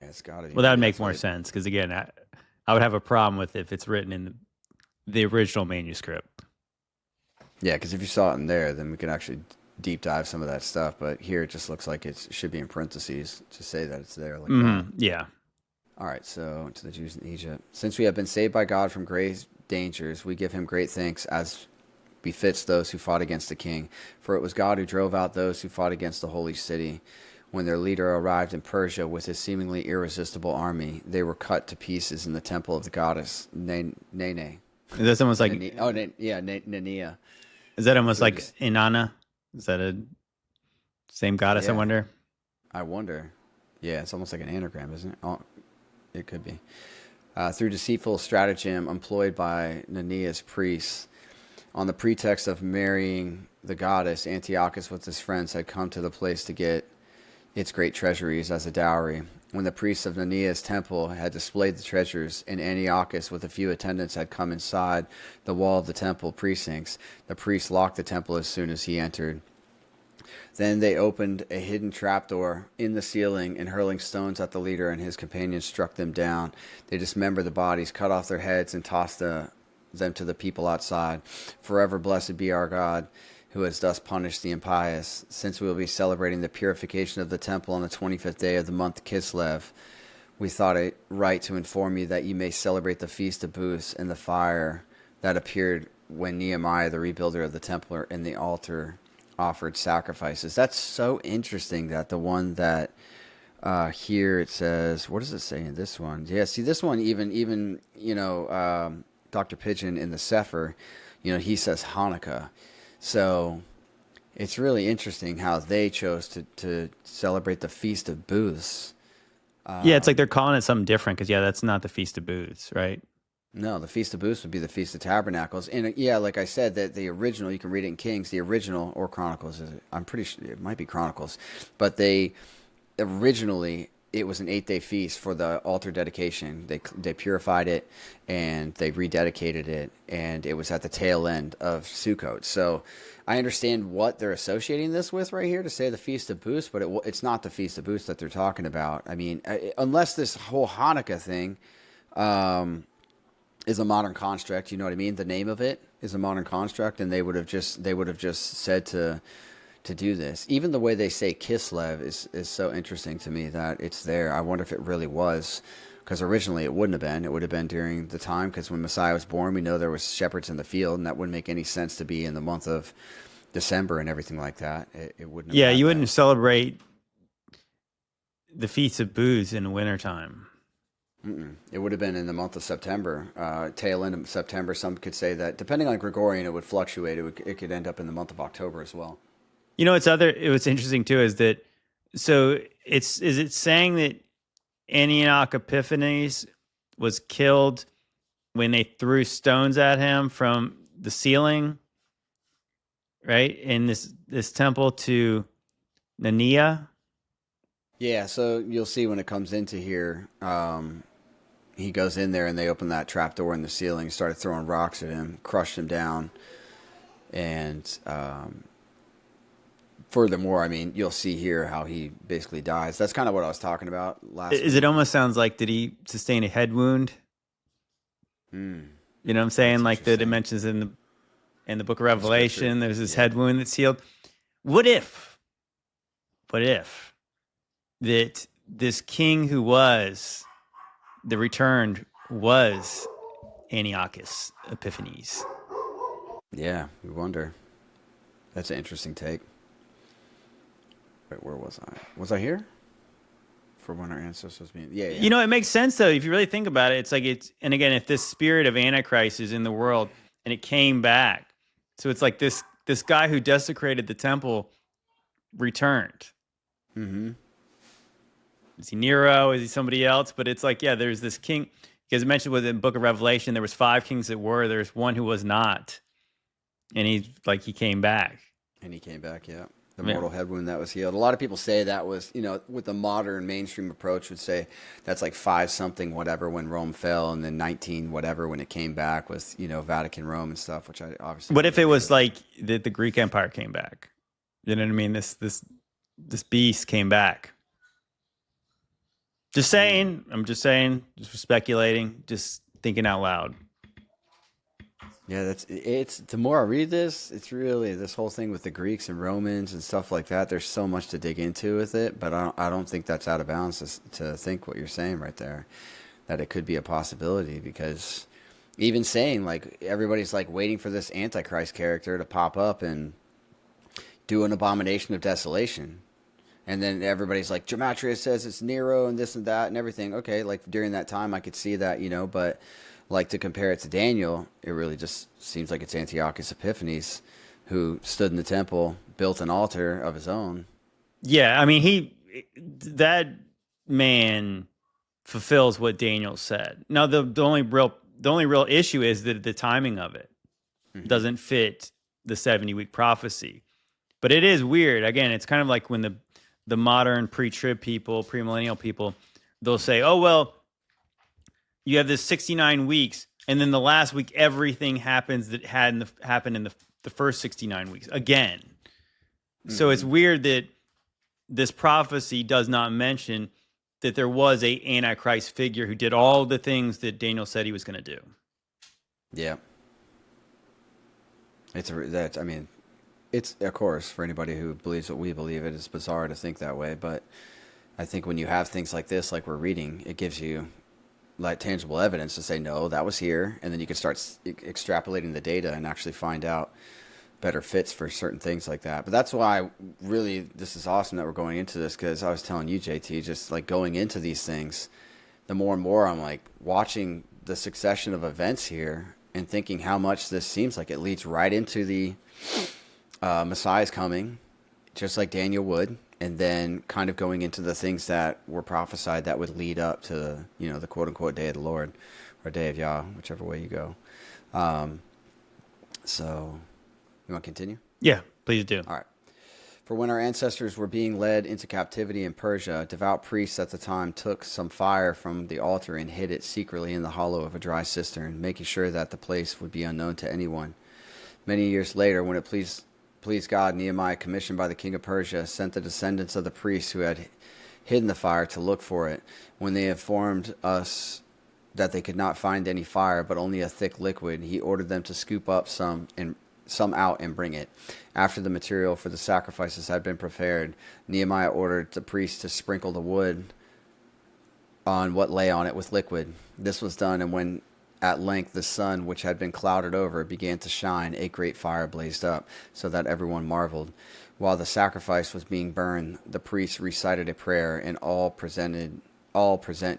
Yeah, it's got to be. Well, that would make more sense, because again, I would have a problem with if it's written in the original manuscript. Yeah, because if you saw it in there, then we could actually deep dive some of that stuff. But here it just looks like it should be in parentheses to say that it's there. Like that. Yeah. All right, so to the Jews in Egypt. Since we have been saved by God from great dangers, we give him great thanks, as befits those who fought against the king. For it was God who drove out those who fought against the holy city. When their leader arrived in Persia with his seemingly irresistible army, they were cut to pieces in the temple of the goddess Nene. That's almost like Nenea. Is that almost through like this. Inanna? Is that a same goddess? I Yeah, wonder. I wonder. Yeah, it's almost like an anagram, isn't it? Oh, it could be. Through deceitful stratagem employed by Nenea's priests, on the pretext of marrying the goddess, Antiochus with his friends had come to the place to get its great treasuries as a dowry. When the priests of Nenea's temple had displayed the treasures, and Antiochus with a few attendants had come inside the wall of the temple precincts, the priests locked the temple as soon as he entered. Then they opened a hidden trapdoor in the ceiling, and hurling stones at the leader and his companions struck them down. They dismembered the bodies, cut off their heads, and tossed them to the people outside. Forever blessed be our God, who has thus punished the impious. Since we will be celebrating the purification of the temple on the 25th day of the month Kislev, we thought it right to inform you that you may celebrate the Feast of Booths and the fire that appeared when Nehemiah, the rebuilder of the temple and the altar, offered sacrifices. That's so interesting that the one that here it says, what does it say in this one? Yeah, see this one, even Dr. Pigeon in the Sefer, he says Hanukkah. So it's really interesting how they chose to celebrate the Feast of Booths. Yeah, it's like they're calling it something different because that's not the Feast of Booths, right? No, the Feast of Booths would be the Feast of Tabernacles. And like I said, that the original, you can read it in Kings, the original, or Chronicles, I'm pretty sure it might be Chronicles, but originally, it was an 8-day feast for the altar dedication. They purified it and they rededicated it, and it was at the tail end of Sukkot. So I understand what they're associating this with right here to say the Feast of Booths, but it's not the Feast of Booths that they're talking about. I mean, unless this whole Hanukkah thing is a modern construct, you know what I mean? The name of it is a modern construct, and they would have just said to do this. Even the way they say Kislev is so interesting to me that it's there. I wonder if it really was, because originally it wouldn't have been. It would have been during the time, because when Messiah was born, we know there was shepherds in the field, and that wouldn't make any sense to be in the month of December and everything like that. It wouldn't have Yeah, had you that. wouldn't celebrate the Feast of Booths in the wintertime. It would have been in the month of September, tail end of September. Some could say that, depending on Gregorian, it would fluctuate. It could end up in the month of October as well. What's interesting too is that, so is it saying that Antiochus Epiphanes was killed when they threw stones at him from the ceiling, right? In this temple to Nenea? Yeah, so you'll see when it comes into here, he goes in there and they open that trap door in the ceiling, started throwing rocks at him, crushed him down, and furthermore, I mean, you'll see here how he basically dies. That's kind of what I was talking about last week. It almost sounds like, did he sustain a head wound? You know what I'm saying? Like that it mentions in the Book of Revelation, there's this head wound that's healed. What if that this king who was the returned was Antiochus Epiphanes? Yeah, we wonder. That's an interesting take. Wait, where was I? Was I here? For when our ancestors being, yeah. It makes sense though if you really think about it. It's like and again, if this spirit of Antichrist is in the world and it came back, so it's like this guy who desecrated the temple returned. Mm-hmm. Is he Nero? Is he somebody else? But it's like, there's this king. Because it mentioned within the Book of Revelation, there was 5 kings that were. There's one who was not, and he came back. And he came back, yeah. The mortal head wound that was healed. A lot of people say that was, with the modern mainstream approach, would say that's like 5 something whatever when Rome fell, and then 19 whatever when it came back was, Vatican Rome and stuff, which I obviously. What if it was like the Greek Empire came back? You know what I mean? This beast came back. Just saying. I'm just saying. Just speculating. Just thinking out loud. Yeah, it's the more I read this, it's really this whole thing with the Greeks and Romans and stuff like that. There's so much to dig into with it, but I don't think that's out of bounds to think what you're saying right there, that it could be a possibility, because even saying like everybody's like waiting for this Antichrist character to pop up and do an abomination of desolation. And then everybody's like, Gematria says it's Nero and this and that and everything. Okay, like during that time I could see that, but like to compare it to Daniel, it really just seems like it's Antiochus Epiphanes who stood in the temple, built an altar of his own. Yeah, I mean, that man fulfills what Daniel said. Now, the only real issue is that the timing of it Mm-hmm. doesn't fit the 70-week prophecy. But it is weird. Again, it's kind of like when the modern pre-trib people, premillennial people, they'll say, "Oh well, you have this 69 weeks, and then the last week everything happens that happened in the first 69 weeks again." So it's Mm-hmm. weird that this prophecy does not mention that there was a Antichrist figure who did all the things that Daniel said he was going to do. Yeah. I mean, it's, of course, for anybody who believes what we believe, it is bizarre to think that way. But I think when you have things like this, like we're reading, it gives you like tangible evidence to say, no, that was here. And then you can start extrapolating the data and actually find out better fits for certain things like that. But that's why really this is awesome that we're going into this, because I was telling you, JT, just like going into these things, the more and more I'm like watching the succession of events here and thinking how much this seems like it leads right into the Messiah's coming, just like Daniel would, and then kind of going into the things that were prophesied that would lead up to, the quote unquote day of the Lord or day of Yah, whichever way you go. So you want to continue? Yeah, please do. All right. For when our ancestors were being led into captivity in Persia, devout priests at the time took some fire from the altar and hid it secretly in the hollow of a dry cistern, making sure that the place would be unknown to anyone. Many years later, when it pleased God, Nehemiah, commissioned by the king of Persia, sent the descendants of the priests who had hidden the fire to look for it. When they informed us that they could not find any fire, but only a thick liquid, he ordered them to scoop up some out and bring it. After the material for the sacrifices had been prepared, Nehemiah ordered the priests to sprinkle the wood on what lay on it with liquid. This was done, and when at length the sun, which had been clouded over, began to shine, a great fire blazed up, so that everyone marveled. While the sacrifice was being burned, the priests recited a prayer, and all present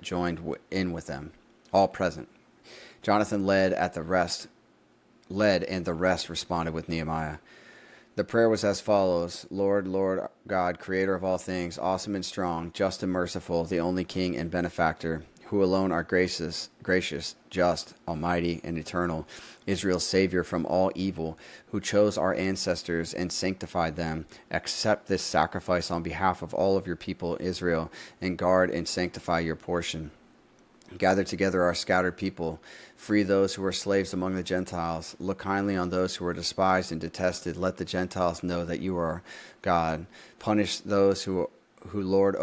joined in with them. All present. Jonathan led, and the rest responded with Nehemiah. The prayer was as follows: Lord, Lord God, creator of all things, awesome and strong, just and merciful, the only King and benefactor, who alone are gracious, just, almighty, and eternal, Israel's Savior from all evil, who chose our ancestors and sanctified them. Accept this sacrifice on behalf of all of your people, Israel, and guard and sanctify your portion. Gather together our scattered people. Free those who are slaves among the Gentiles. Look kindly on those who are despised and detested. Let the Gentiles know that you are God. Punish those who lord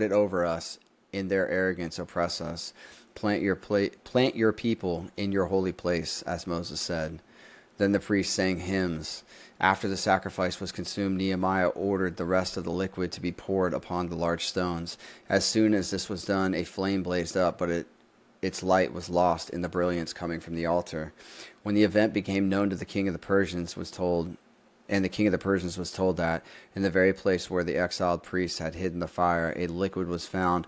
it over us. In their arrogance oppress us. Plant your people in your holy place, as Moses said. Then the priests sang hymns. After the sacrifice was consumed, Nehemiah ordered the rest of the liquid to be poured upon the large stones. As soon as this was done, a flame blazed up, but its light was lost in the brilliance coming from the altar. When the event became known to the king of the Persians, the king of the Persians was told that in the very place where the exiled priests had hidden the fire, a liquid was found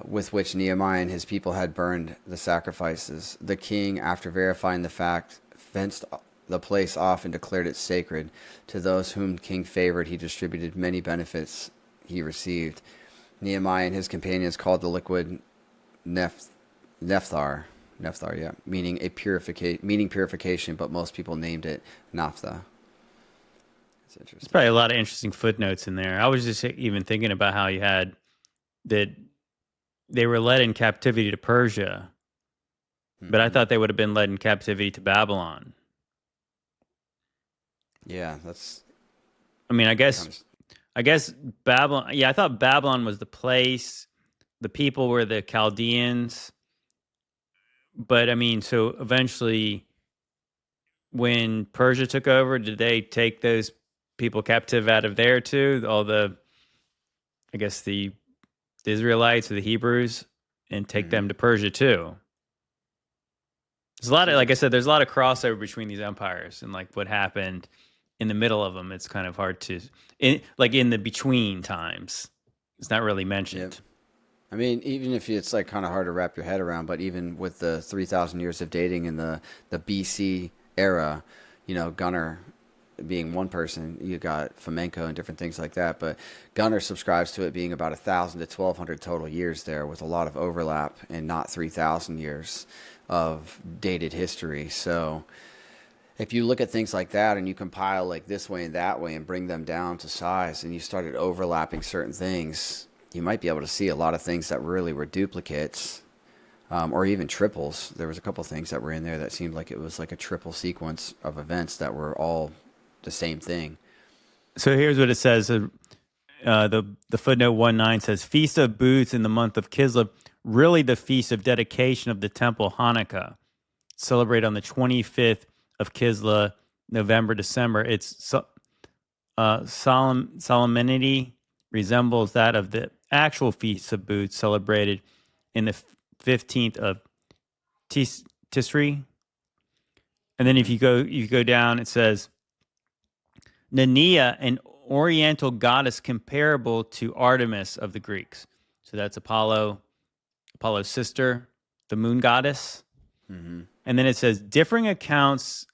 with which Nehemiah and his people had burned the sacrifices. The king, after verifying the fact, fenced the place off and declared it sacred. To those whom the king favored, he distributed many benefits he received. Nehemiah and his companions called the liquid Nephthar, yeah, meaning purification, but most people named it naphtha. That's interesting. There's probably a lot of interesting footnotes in there. I was just even thinking about how you had that they were led in captivity to Persia, but I thought they would have been led in captivity to Babylon. Yeah, that's. I mean, I guess Babylon. Yeah, I thought Babylon was the place. The people were the Chaldeans. But I mean, so eventually, when Persia took over, did they take those people captive out of there too? I guess the Israelites or the Hebrews, and take them to Persia too. There's a lot of, like I said, there's a lot of crossover between these empires and like what happened in the middle of them. It's kind of hard to, in the between times, it's not really mentioned. Yep. I mean, even if it's like kind of hard to wrap your head around, but even with the 3,000 years of dating in the BC era, Gunnar being one person, you got Fomenko and different things like that. But Gunnar subscribes to it being about 1,000 to 1,200 total years there, with a lot of overlap and not 3,000 years of dated history. So if you look at things like that and you compile like this way and that way and bring them down to size, and you started overlapping certain things, you might be able to see a lot of things that really were duplicates, or even triples. There was a couple things that were in there that seemed like it was like a triple sequence of events that were all the same thing. So here's what it says. The footnote 19 says, Feast of Booths in the month of Kislev, really the feast of dedication of the temple Hanukkah. Celebrate on the 25th of Kislev, November, December. Its solemnity resembles that of the actual Feast of Booths celebrated in the 15th of Tisri. And then if you go down, it says, Nania, an oriental goddess comparable to Artemis of the Greeks. So that's Apollo's sister, the moon goddess. Mm-hmm. And then it says, differing accounts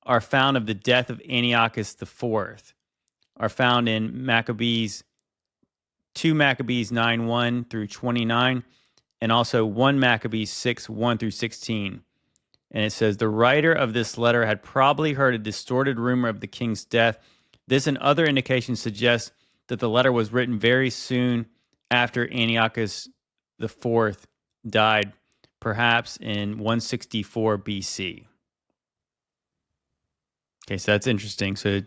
are found of the death of Antiochus IV, are found in Maccabees, 2 Maccabees 9:1 through 29, and also 1 Maccabees 6:1 through 16. And it says, the writer of this letter had probably heard a distorted rumor of the king's death. This and other indications suggest that the letter was written very soon after Antiochus IV died, perhaps in 164 BC. Okay, so that's interesting. So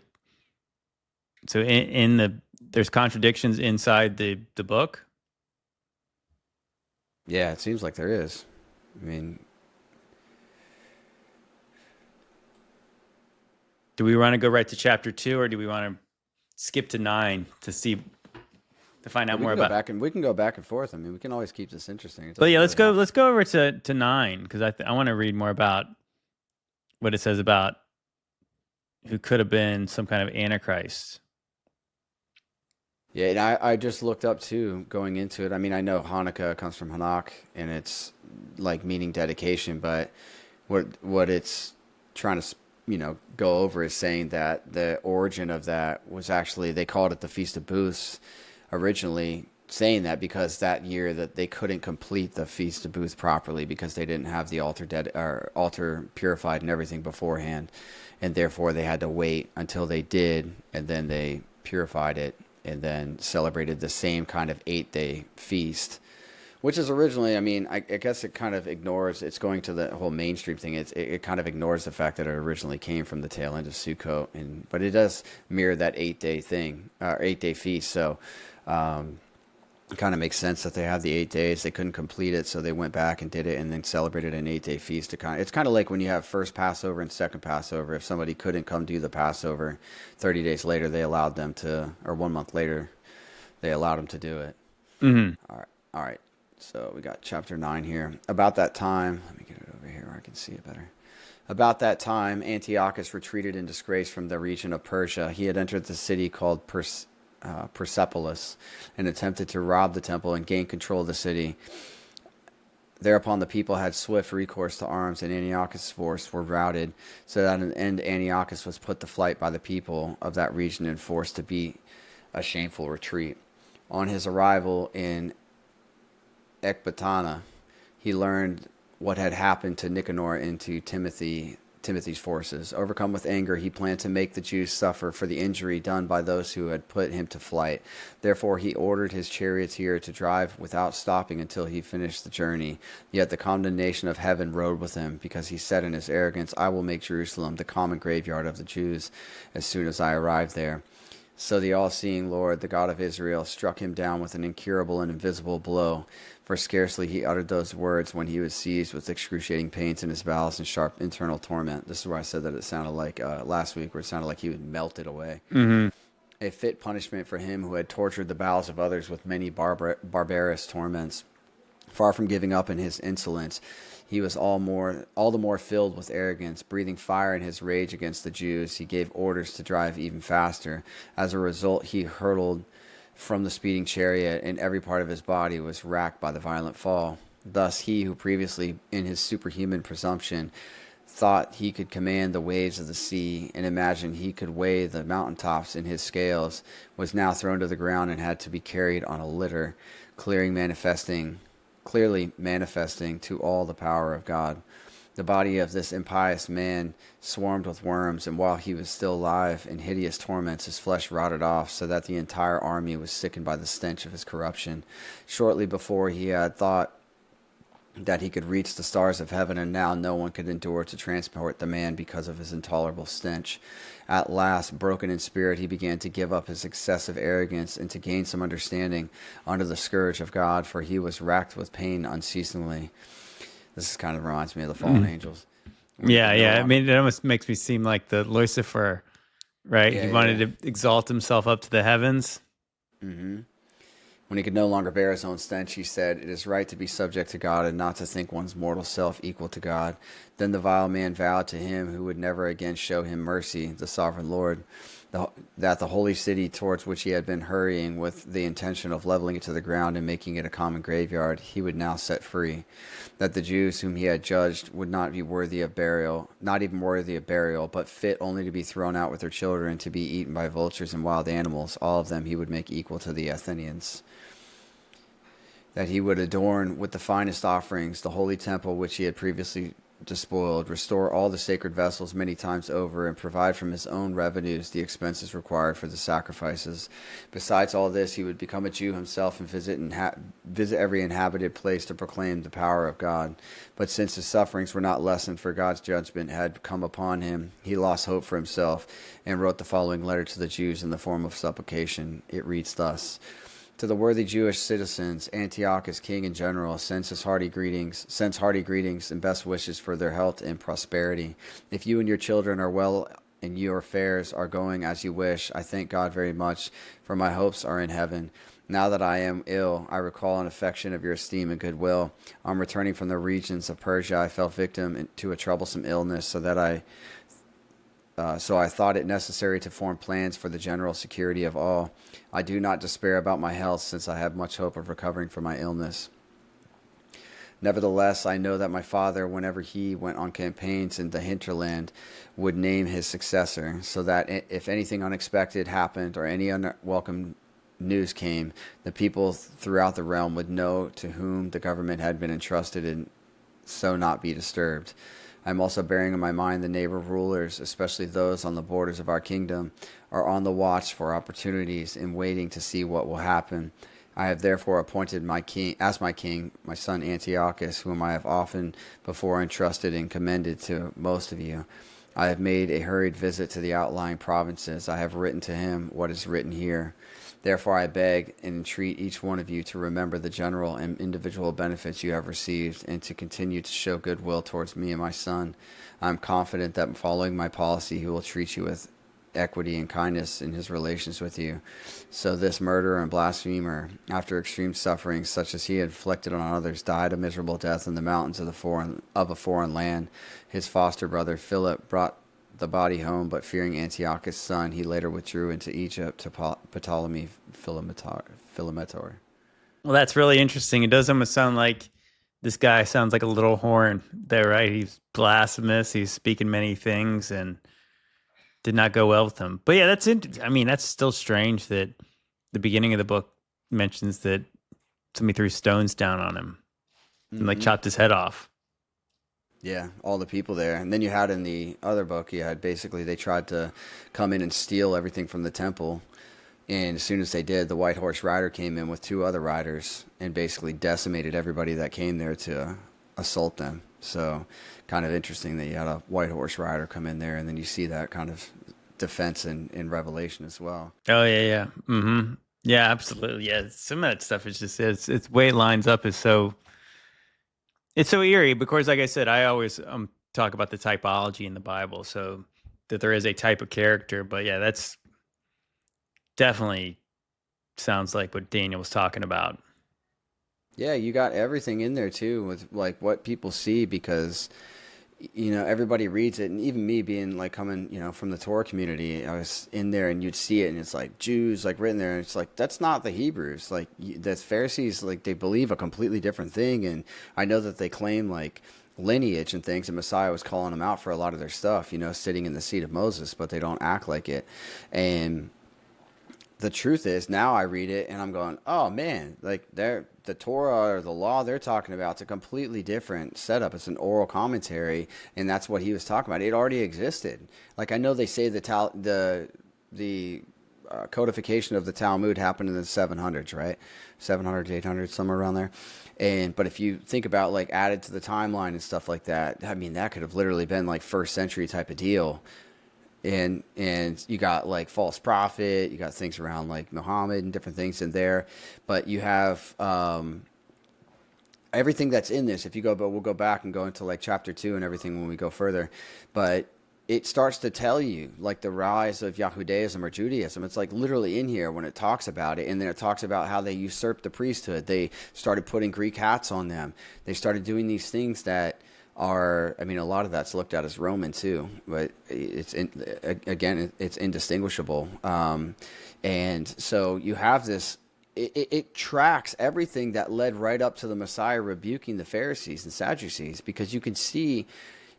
there's contradictions inside the book. Yeah, it seems like there is. I mean, do we want to go right to chapter 2, or do we want to skip to 9 to find out more about? We can go back and forth. I mean, we can always keep this interesting. But yeah, let's go over to 9, because I want to read more about what it says about who could have been some kind of Antichrist. Yeah, and I just looked up too going into it. I mean, I know Hanukkah comes from Hanukkah, and it's like meaning dedication, but what it's trying to go over is saying that the origin of that was actually, they called it the Feast of Booths originally, saying that because that year that they couldn't complete the Feast of Booths properly because they didn't have the altar purified and everything beforehand, and therefore they had to wait until they did, and then they purified it and then celebrated the same kind of 8-day feast, which is originally, I mean, I guess it kind of ignores, it's going to the whole mainstream thing. It kind of ignores the fact that it originally came from the tail end of Sukkot, but it does mirror that 8-day thing, 8-day feast. So it kind of makes sense that they had the 8 days. They couldn't complete it, so they went back and did it and then celebrated an 8-day feast. It's kind of like when you have first Passover and second Passover. If somebody couldn't come do the Passover 30 days later, they allowed them to, or 1 month later, they allowed them to do it. Mm-hmm. All right. So we got chapter 9 here. About that time, let me get it over here where I can see it better. About that time, Antiochus retreated in disgrace from the region of Persia. He had entered the city called Persepolis and attempted to rob the temple and gain control of the city. Thereupon the people had swift recourse to arms, and Antiochus' force were routed, so that in the end Antiochus was put to flight by the people of that region and forced to beat a shameful retreat. On his arrival in Ecbatana, he learned what had happened to Nicanor and to Timothy's forces. Overcome with anger, he planned to make the Jews suffer for the injury done by those who had put him to flight. Therefore, he ordered his charioteer to drive without stopping until he finished the journey. Yet the condemnation of heaven rode with him, because he said in his arrogance, I will make Jerusalem the common graveyard of the Jews as soon as I arrive there. So the all-seeing Lord, the God of Israel, struck him down with an incurable and invisible blow. For scarcely he uttered those words when he was seized with excruciating pains in his bowels and sharp internal torment. This is where I said that it sounded like last week, where it sounded like he would melt it away. Mm-hmm. A fit punishment for him who had tortured the bowels of others with many barbarous torments. Far from giving up in his insolence, he was all the more filled with arrogance. Breathing fire in his rage against the Jews, he gave orders to drive even faster. As a result, he hurtled from the speeding chariot, and every part of his body was racked by the violent fall. Thus he who previously, in his superhuman presumption, thought he could command the waves of the sea and imagined he could weigh the mountaintops in his scales, was now thrown to the ground and had to be carried on a litter, clearly manifesting to all the power of God. The body of this impious man swarmed with worms, and while he was still alive in hideous torments, his flesh rotted off, so that the entire army was sickened by the stench of his corruption. Shortly before he had thought that he could reach the stars of heaven, and now no one could endure to transport the man because of his intolerable stench. At last, broken in spirit, he began to give up his excessive arrogance and to gain some understanding under the scourge of God, for he was racked with pain unceasingly. This kind of reminds me of the fallen angels. Yeah, yeah. I mean, it almost makes me seem like the Lucifer, right? Yeah, he wanted to exalt himself up to the heavens. Mm-hmm. When he could no longer bear his own stench, he said, "It is right to be subject to God and not to think one's mortal self equal to God." Then the vile man vowed to him who would never again show him mercy, the sovereign Lord, that the holy city towards which he had been hurrying with the intention of leveling it to the ground and making it a common graveyard, he would now set free. That the Jews whom he had judged would not be worthy of burial, not even worthy of burial, but fit only to be thrown out with their children, to be eaten by vultures and wild animals, all of them he would make equal to the Athenians. That he would adorn with the finest offerings the holy temple which he had previously despoiled, restore all the sacred vessels many times over, and provide from his own revenues the expenses required for the sacrifices. Besides all this, he would become a Jew himself and visit every inhabited place to proclaim the power of God. But since his sufferings were not lessened, for God's judgment had come upon him, he lost hope for himself and wrote the following letter to the Jews in the form of supplication. It reads thus: "To the worthy Jewish citizens, Antiochus, king and general, sends hearty greetings and best wishes for their health and prosperity. If you and your children are well and your affairs are going as you wish, I thank God very much, for my hopes are in heaven. Now that I am ill, I recall an affection of your esteem and goodwill. On returning from the regions of Persia, I fell victim to a troublesome illness, so I thought it necessary to form plans for the general security of all. I do not despair about my health, since I have much hope of recovering from my illness. Nevertheless, I know that my father, whenever he went on campaigns in the hinterland, would name his successor, so that if anything unexpected happened or any unwelcome news came, the people throughout the realm would know to whom the government had been entrusted and so not be disturbed. I am also bearing in my mind the neighbor rulers, especially those on the borders of our kingdom, are on the watch for opportunities and waiting to see what will happen. I have therefore appointed my king, my son Antiochus, whom I have often before entrusted and commended to most of you. I have made a hurried visit to the outlying provinces. I have written to him what is written here. Therefore I beg and entreat each one of you to remember the general and individual benefits you have received, and to continue to show goodwill towards me and my son. I am confident that following my policy, he will treat you with equity and kindness in his relations with you. So this murderer and blasphemer, after extreme sufferings such as he had inflicted on others, died a miserable death in the mountains of a foreign land. His foster brother Philip brought the body home, but fearing Antiochus' son, he later withdrew into Egypt to Ptolemy Philometor. Well, that's really interesting. It does almost sound like this guy sounds like a little horn there, right? He's blasphemous. He's speaking many things and did not go well with him. But yeah, that's still strange that the beginning of the book mentions that somebody threw stones down on him and like chopped his head off. Yeah, all the people there. And then you had in the other book, you had basically they tried to come in and steal everything from the temple. And as soon as they did, the White Horse Rider came in with two other riders and basically decimated everybody that came there to assault them. So kind of interesting that you had a White Horse Rider come in there, and then you see that kind of defense in Revelation as well. Oh, yeah, yeah. Mm-hmm. Yeah, absolutely. Yeah, some of that stuff is just, it's way it lines up is so... It's so eerie because, like I said, I always talk about the typology in the Bible, so that there is a type of character. But yeah, that's definitely sounds like what Daniel was talking about. Yeah, you got everything in there too with like what people see, because everybody reads it, and even me being like coming from the Torah community, I was in there and you'd see it and it's like Jews like written there, and it's like that's not the Hebrews, like the Pharisees, like they believe a completely different thing. And I know that they claim like lineage and things, and Messiah was calling them out for a lot of their stuff, sitting in the seat of Moses, but they don't act like it. And the truth is, now I read it and I'm going, oh man, like the Torah or the law they're talking about, it's a completely different setup. It's an oral commentary, and that's what he was talking about. It already existed. Like, I know they say the codification of the Talmud happened in the 700s, right? 700s, 800s, somewhere around there. But if you think about like added to the timeline and stuff like that, I mean, that could have literally been like first century type of deal. And you got like false prophet, you got things around like Muhammad and different things in there, but you have everything that's in this. But we'll go back and go into like chapter 2 and everything when we go further. But it starts to tell you like the rise of Yahudaism or Judaism. It's like literally in here when it talks about it, and then it talks about how they usurped the priesthood. They started putting Greek hats on them. They started doing these things that are, I mean, a lot of that's looked at as Roman too, but it's indistinguishable. And so you have this, it tracks everything that led right up to the Messiah rebuking the Pharisees and Sadducees, because you can see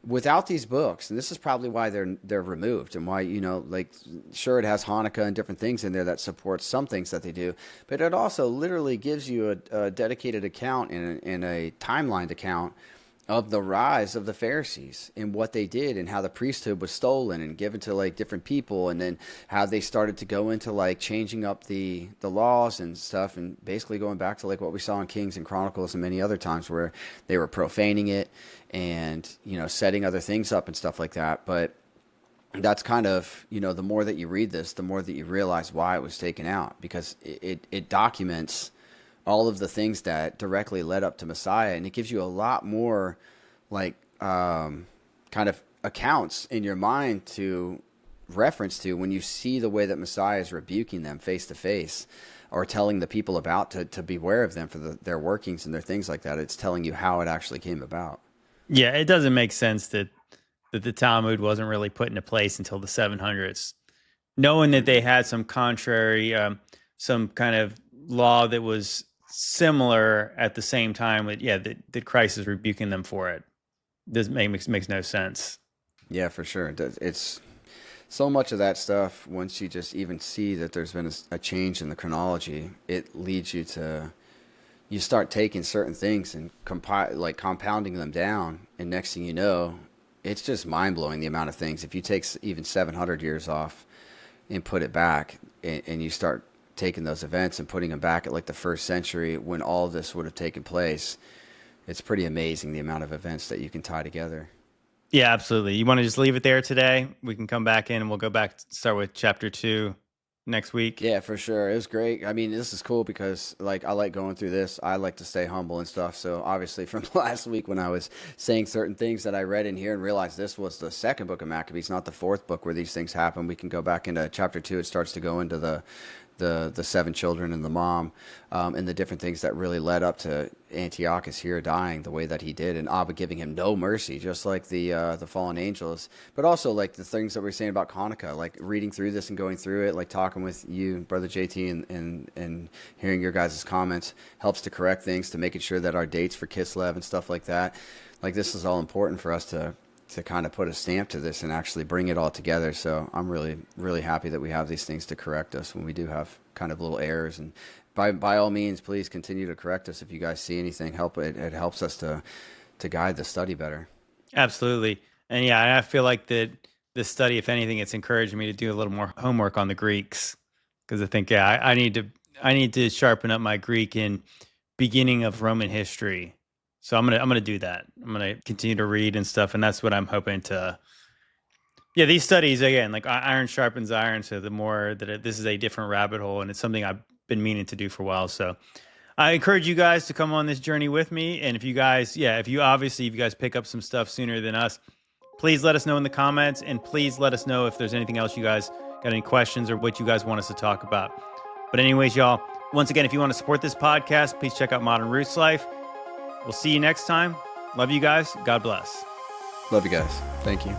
without these books, and this is probably why they're removed, and why, like, sure, it has Hanukkah and different things in there that supports some things that they do, but it also literally gives you a dedicated account and a timelined account of the rise of the Pharisees and what they did, and how the priesthood was stolen and given to like different people, and then how they started to go into like changing up the laws and stuff, and basically going back to like what we saw in Kings and Chronicles and many other times where they were profaning it and setting other things up and stuff like that. But that's kind of, the more that you read this, the more that you realize why it was taken out, because it documents all of the things that directly led up to Messiah, and it gives you a lot more like kind of accounts in your mind to reference to when you see the way that Messiah is rebuking them face to face, or telling the people about to beware of them for their workings and their things like that. It's telling you how it actually came about. Yeah, it doesn't make sense that the Talmud wasn't really put into place until the 700s, knowing that they had some contrary, some kind of law that was similar at the same time. That Christ is rebuking them for it. Makes no sense. Yeah, for sure. It's so much of that stuff. Once you just even see that there's been a change in the chronology, it leads you to, you start taking certain things and compounding them down, and next thing you know, it's just mind blowing the amount of things. If you take even 700 years off and put it back, and you start taking those events and putting them back at like the first century when all this would have taken place, it's pretty amazing the amount of events that you can tie together. Yeah, absolutely. You want to just leave it there today? We can come back in and we'll go back to start with chapter 2 next week. Yeah, for sure. It was great. I mean, this is cool because like I like going through this. I like to stay humble and stuff. So obviously from last week when I was saying certain things that I read in here and realized this was the second book of Maccabees, not the fourth book where these things happen, we can go back into chapter 2. It starts to go into the 7 children and the mom, and the different things that really led up to Antiochus here dying the way that he did, and Abba giving him no mercy, just like the fallen angels. But also like the things that we're saying about Hanukkah, like reading through this and going through it, like talking with you, Brother JT, and hearing your guys' comments helps to correct things, to making sure that our dates for Kislev and stuff like that, like this is all important for us to kind of put a stamp to this and actually bring it all together. So I'm really, really happy that we have these things to correct us when we do have kind of little errors. And by all means, please continue to correct us if you guys see anything. It helps us to guide the study better. Absolutely. And yeah, I feel like that this study, if anything, it's encouraging me to do a little more homework on the Greeks, because I think, I need to sharpen up my Greek in beginning of Roman history. So I'm gonna do that. I'm gonna continue to read and stuff, and that's what I'm hoping to. Yeah, these studies again, like iron sharpens iron. So the more that this is a different rabbit hole, and it's something I've been meaning to do for a while. So I encourage you guys to come on this journey with me. And if you guys, if you guys pick up some stuff sooner than us, please let us know in the comments, and please let us know if there's anything else you guys got any questions or what you guys want us to talk about. But anyways, y'all, once again, if you want to support this podcast, please check out Modern Roots Life. We'll see you next time. Love you guys. God bless. Love you guys. Thank you.